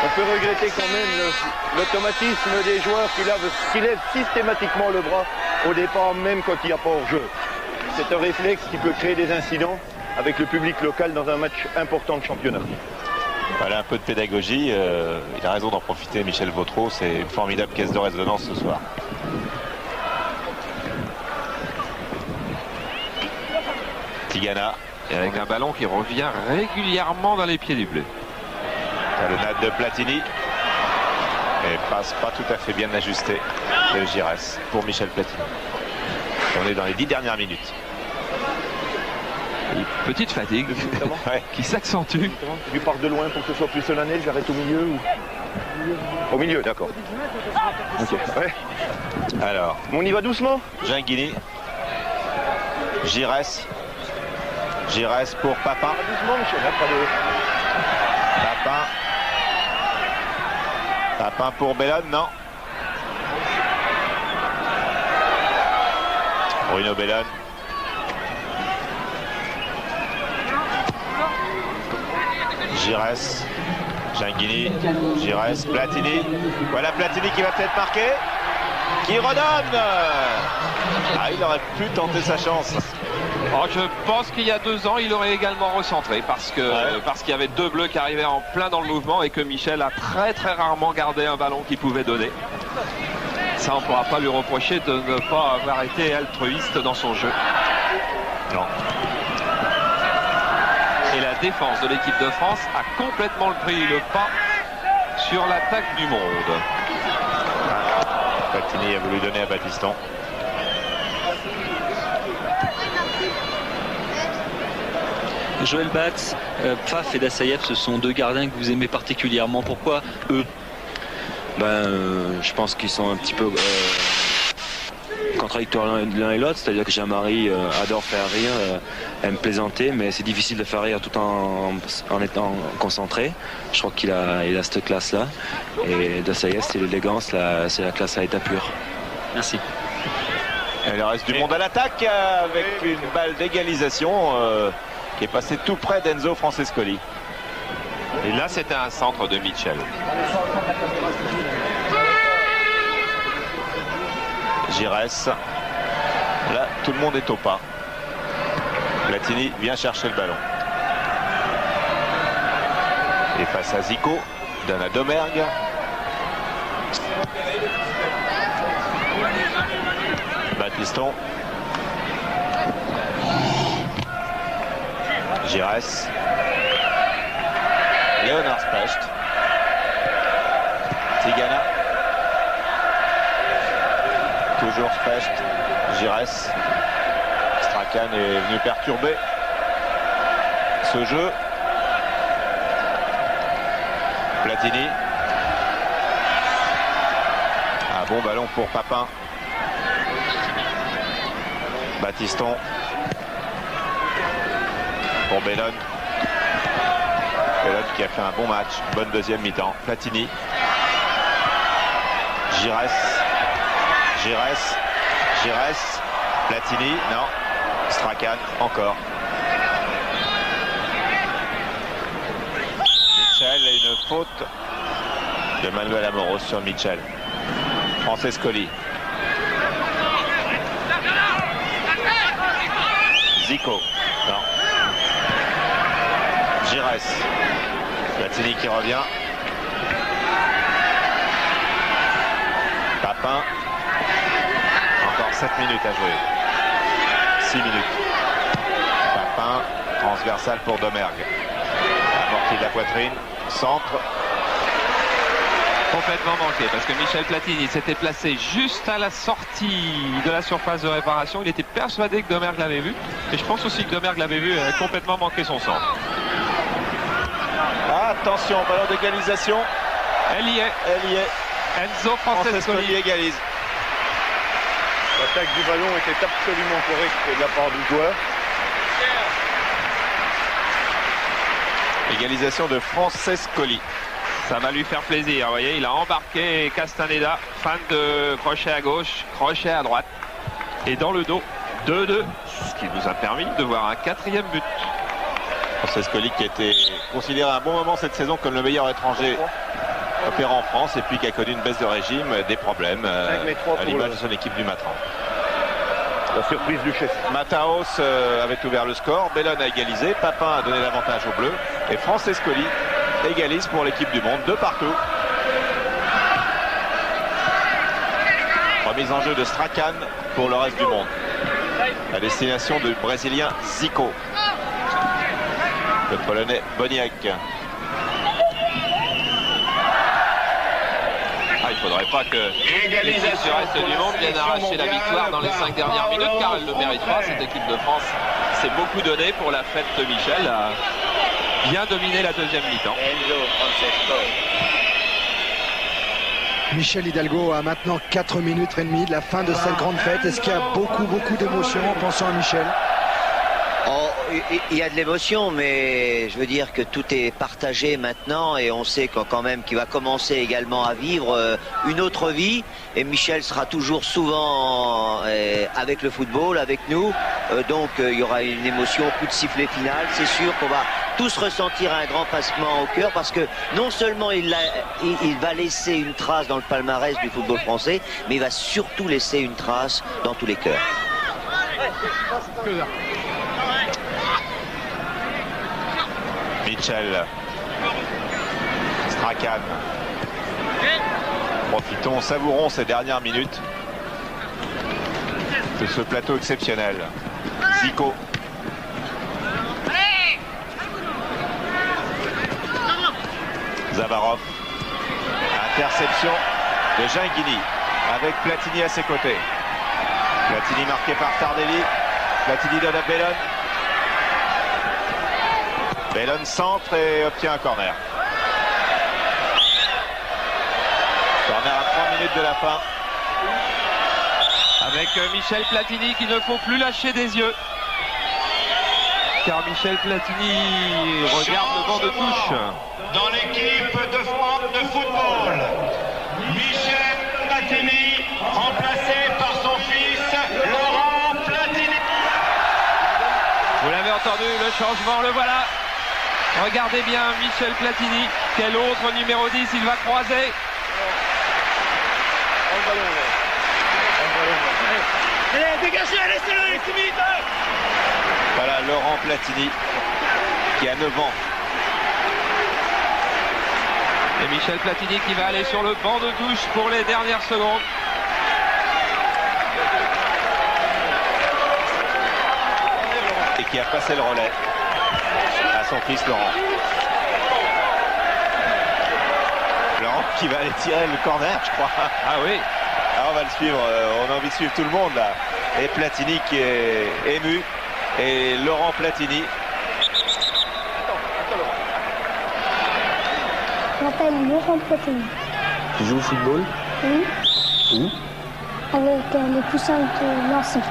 On peut regretter quand même l'automatisme des joueurs qui lèvent systématiquement le bras au départ, même quand il n'y a pas hors-jeu. C'est un réflexe qui peut créer des incidents avec le public local dans un match important de championnat. Voilà un peu de pédagogie. Il a raison d'en profiter, Michel Vautreau. C'est une formidable caisse de résonance ce soir. Tigana. Et avec un ballon qui revient régulièrement dans les pieds du bleu. Talonnade de Platini. Et passe pas tout à fait bien ajusté de Giresse pour Michel Platini. On est dans les 10 dernières minutes. Une petite fatigue qui s'accentue. Tu pars de loin pour que ce soit plus solennel, j'arrête au milieu ou... Au milieu, d'accord. Ok. Ouais. Alors, on y va doucement. Ginguini. Giresse. Giresse pour Papin. Doucement, Michel. Papin. Papin pour Bellone, non. Bruno Bellone. Giresse. Ginguini. Giresse. Platini. Voilà Platini qui va peut-être marquer. Qui redonne. Ah, il aurait pu tenter sa chance. Oh, je pense qu'il y a 2 ans, il aurait également recentré parce qu'il y avait 2 bleus qui arrivaient en plein dans le mouvement et que Michel a très rarement gardé un ballon qu'il pouvait donner. Ça, on ne pourra pas lui reprocher de ne pas avoir été altruiste dans son jeu. Non. Et la défense de l'équipe de France a complètement pris le pas sur l'attaque du monde. Platini a voulu donner à Battiston. Joël Batz, Pfaff et Dassaïev, ce sont 2 gardiens que vous aimez particulièrement. Pourquoi eux? Je pense qu'ils sont un petit peu contradictoires l'un et l'autre. C'est-à-dire que Jean-Marie adore faire rire, aime plaisanter, mais c'est difficile de faire rire tout en étant concentré. Je crois qu'il a cette classe-là. Et Dassaïev, c'est l'élégance, c'est la classe à l'état pur. Merci. Il reste du monde à l'attaque avec une balle d'égalisation qui est passée tout près d'Enzo Francescoli. Et là, c'était un centre de Mitchell. Giresse. Là, tout le monde est au pas. Platini vient chercher le ballon. Et face à Zico, donne à Domergue. Battiston. Giresse. Léonard Specht. Tigana. Toujours Specht. Giresse. Strachan est venu perturber ce jeu. Platini. Un bon ballon pour Papin. Battiston. Pour Bellone. Bellone qui a fait un bon match. Bonne deuxième mi-temps. Platini. Giresse. Giresse. Giresse, Platini, non. Strachan, encore. Mitchell et une faute de Manuel Amoros sur Mitchell. Francescoli. Zico, non. Giresse. Platini qui revient. Papin. Encore 7 minutes à jouer. 6 minutes. Papin, transversal pour Domergue. Amorti de la poitrine, centre. Complètement manqué parce que Michel Platini s'était placé juste à la sortie de la surface de réparation. Il était persuadé que Domergue l'avait vu. Et je pense aussi que Domergue l'avait vu et a complètement manqué son centre. Attention, ballon d'égalisation. Elle y est. Elle y est. Enzo Francescoli égalise. L'attaque du ballon était absolument correcte de la part du joueur. Égalisation de Francescoli. Ça va lui faire plaisir. Vous voyez, il a embarqué Castaneda. Fin de crochet à gauche, crochet à droite. Et dans le dos, 2-2. Ce qui nous a permis de voir un 4e but. Francescoli qui a été considéré à un bon moment cette saison comme le meilleur étranger opérant en France et puis qui a connu une baisse de régime, des problèmes à l'image de son équipe du Matran. La surprise du chef. Mataos avait ouvert le score, Bellone a égalisé, Papin a donné l'avantage aux Bleus et Francescoli égalise pour l'équipe du monde, 2 partout. Remise en jeu de Strachan pour le reste du monde. À destination du Brésilien Zico. Le Polonais Boniek. Il ne faudrait pas que l'équipe du reste du monde vienne arracher la victoire dans les 5 dernières minutes, car elle ne le mérite pas. Cette équipe de France s'est beaucoup donné pour la fête de Michel, a bien dominé la deuxième mi-temps. Michel Hidalgo a maintenant 4 minutes et demie de la fin de cette grande fête. Est-ce qu'il y a beaucoup d'émotions en pensant à Michel? Il y a de l'émotion, mais je veux dire que tout est partagé maintenant et on sait quand même qu'il va commencer également à vivre une autre vie. Et Michel sera toujours souvent avec le football, avec nous. Donc il y aura une émotion, coup de sifflet final. C'est sûr qu'on va tous ressentir un grand passement au cœur parce que non seulement il va laisser une trace dans le palmarès du football français, mais il va surtout laisser une trace dans tous les cœurs. Mitchell, Strachan. Profitons, savourons ces dernières minutes de ce plateau exceptionnel. Zico. Zavarov. Interception de Ginguini avec Platini à ses côtés. Platini marqué par Tardelli. Platini donne à Bellone. Bellone centre et obtient un corner. Corner à 3 minutes de la fin. Avec Michel Platini qui ne faut plus lâcher des yeux. Car Michel Platini regarde le banc de touche. Dans l'équipe de France de football, Michel Platini, remplacé par son fils Laurent Platini. Vous l'avez entendu, le changement, le voilà. Regardez bien Michel Platini. Quel autre numéro 10 il va croiser? Allez, dégagez, laissez-le, les timides. Voilà Laurent Platini qui a 9 ans. Et Michel Platini qui va aller sur le banc de touche pour les dernières secondes. Et qui a passé le relais à son fils Laurent. Laurent qui va aller tirer le corner, je crois. Ah oui. Alors on va le suivre, on a envie de suivre tout le monde là. Et Platini qui est ému. Et Laurent Platini. Je m'appelle Laurent Platini. Tu joues au football? Oui. Où? Avec les Poussins de Nancy.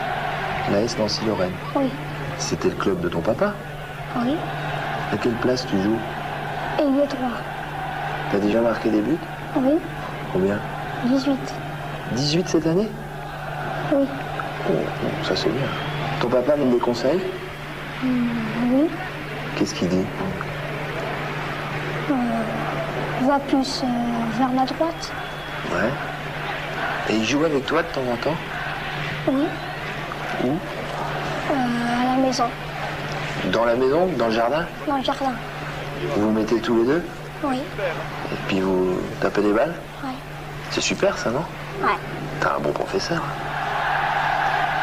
L'AS Nancy-Lorraine. Oui. C'était le club de ton papa? Oui. À quelle place tu joues? Ailier 3. T'as déjà marqué des buts? Oui. Combien? 18. 18 cette année? Oui. Oh, ça c'est bien. Ton papa donne des conseils? Oui. Qu'est-ce qu'il dit? Va plus vers la droite. Ouais. Et il joue avec toi de temps en temps? Oui. Où? À la maison. Dans la maison? Dans le jardin? Dans le jardin. Vous vous mettez tous les deux? Oui. Et puis vous tapez des balles? Ouais. C'est super ça, non? Ouais. T'as un bon professeur.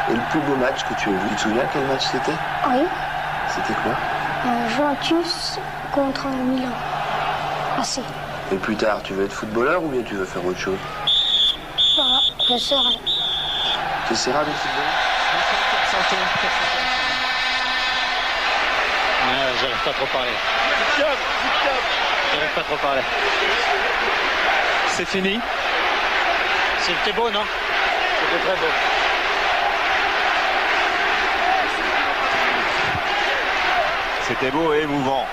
Et le plus beau match que tu as vu, tu te souviens quel match c'était? Oui. C'était quoi? Juventus contre Milan. Assez. Et plus tard, tu veux être footballeur ou bien tu veux faire autre chose? Voilà, je serai. Tu essaieras d'être footballeur? J'arrive pas à trop parler. J'arrive pas à trop parler. C'est fini. C'était beau, non? C'était très beau. C'était beau et émouvant.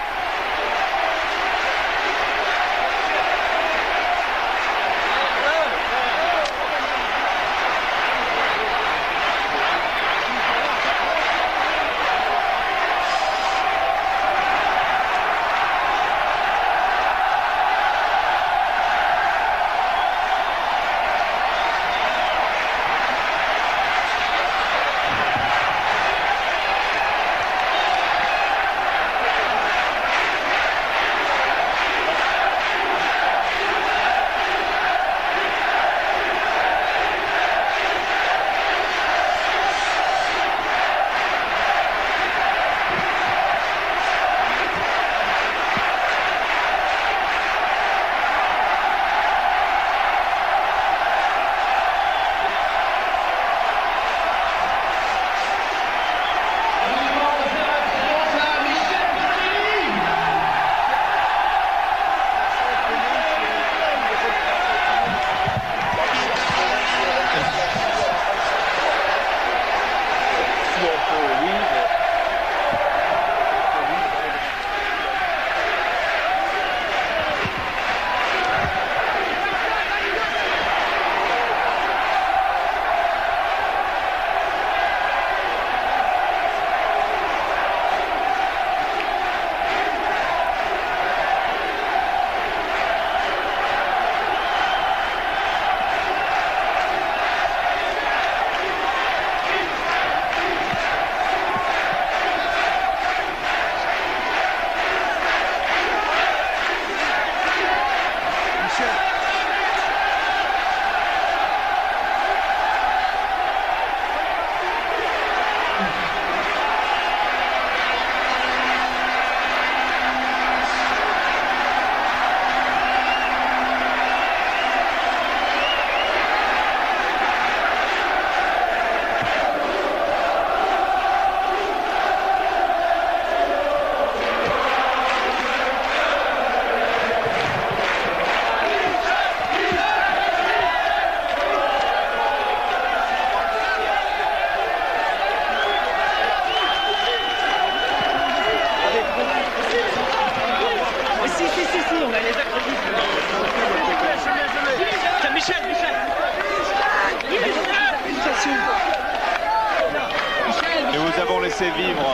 Laissé vivre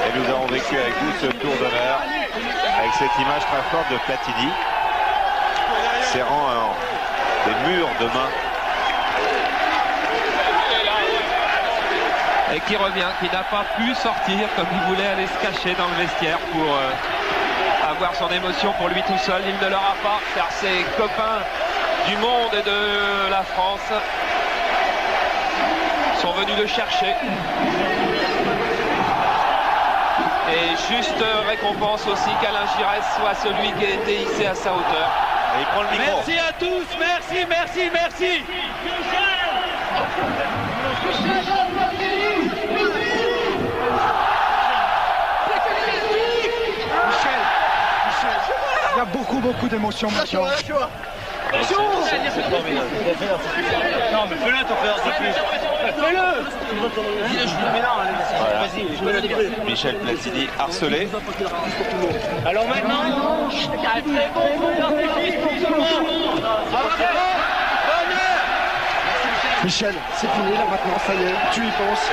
et nous avons vécu avec vous ce tour d'honneur avec cette image très forte de Platini serrant des murs de main et qui revient, qui n'a pas pu sortir comme il voulait aller se cacher dans le vestiaire pour avoir son émotion pour lui tout seul. Il ne l'aura pas car ses copains du monde et de la France sont venus le chercher. Et juste récompense aussi qu'Alain Giresse soit celui qui a été hissé à sa hauteur. Et il prend le micro. Merci à tous, merci, merci, merci. Il y a beaucoup d'émotions maintenant. Non mais fais-le ton frère, c'est plus. Fais-le. Voilà. Michel Platini harcelé. Alors maintenant, très bon pour tout le monde. Michel, c'est fini là maintenant, ça y est, tu y penses.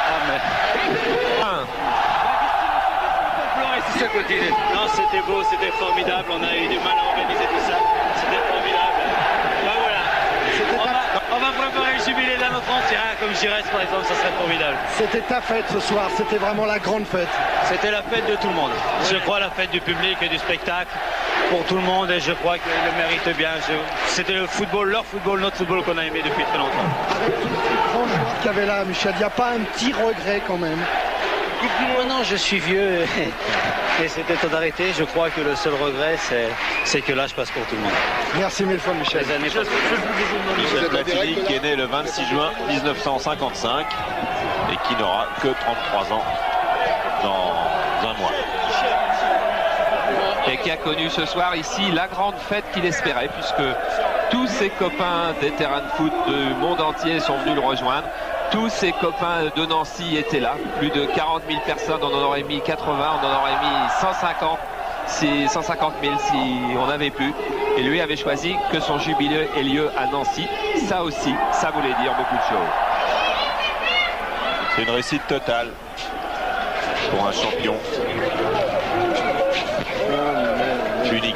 Ah mais... Si ça continue. Non, c'était beau, c'était formidable. On a eu du mal à organiser tout ça. C'était formidable. Ben voilà. On va préparer le jubilé d'un autre terrain, comme Giresse par exemple, ça serait formidable. C'était ta fête ce soir, c'était vraiment la grande fête. C'était la fête de tout le monde. Je crois la fête du public et du spectacle pour tout le monde et je crois qu'ils le méritent bien. C'était le football, leur football, notre football qu'on a aimé depuis très longtemps. Avec tous ces grands joueurs qu'il y avait là, Michel, il n'y a pas un petit regret quand même? Non, je suis vieux et c'était temps d'arrêter. Je crois que le seul regret, c'est que l'âge passe pour tout le monde. Merci mille fois, Michel. Les années passent. Michel Platini, qui est né le 26 juin 1955 et qui n'aura que 33 ans dans un mois. Et qui a connu ce soir ici la grande fête qu'il espérait, puisque tous ses copains des terrains de foot du monde entier sont venus le rejoindre. Tous ses copains de Nancy étaient là, plus de 40 000 personnes, on en aurait mis 80, on en aurait mis 150 000 si on avait pu. Et lui avait choisi que son jubilé ait lieu à Nancy. Ça aussi, ça voulait dire beaucoup de choses. C'est une réussite totale pour un champion unique.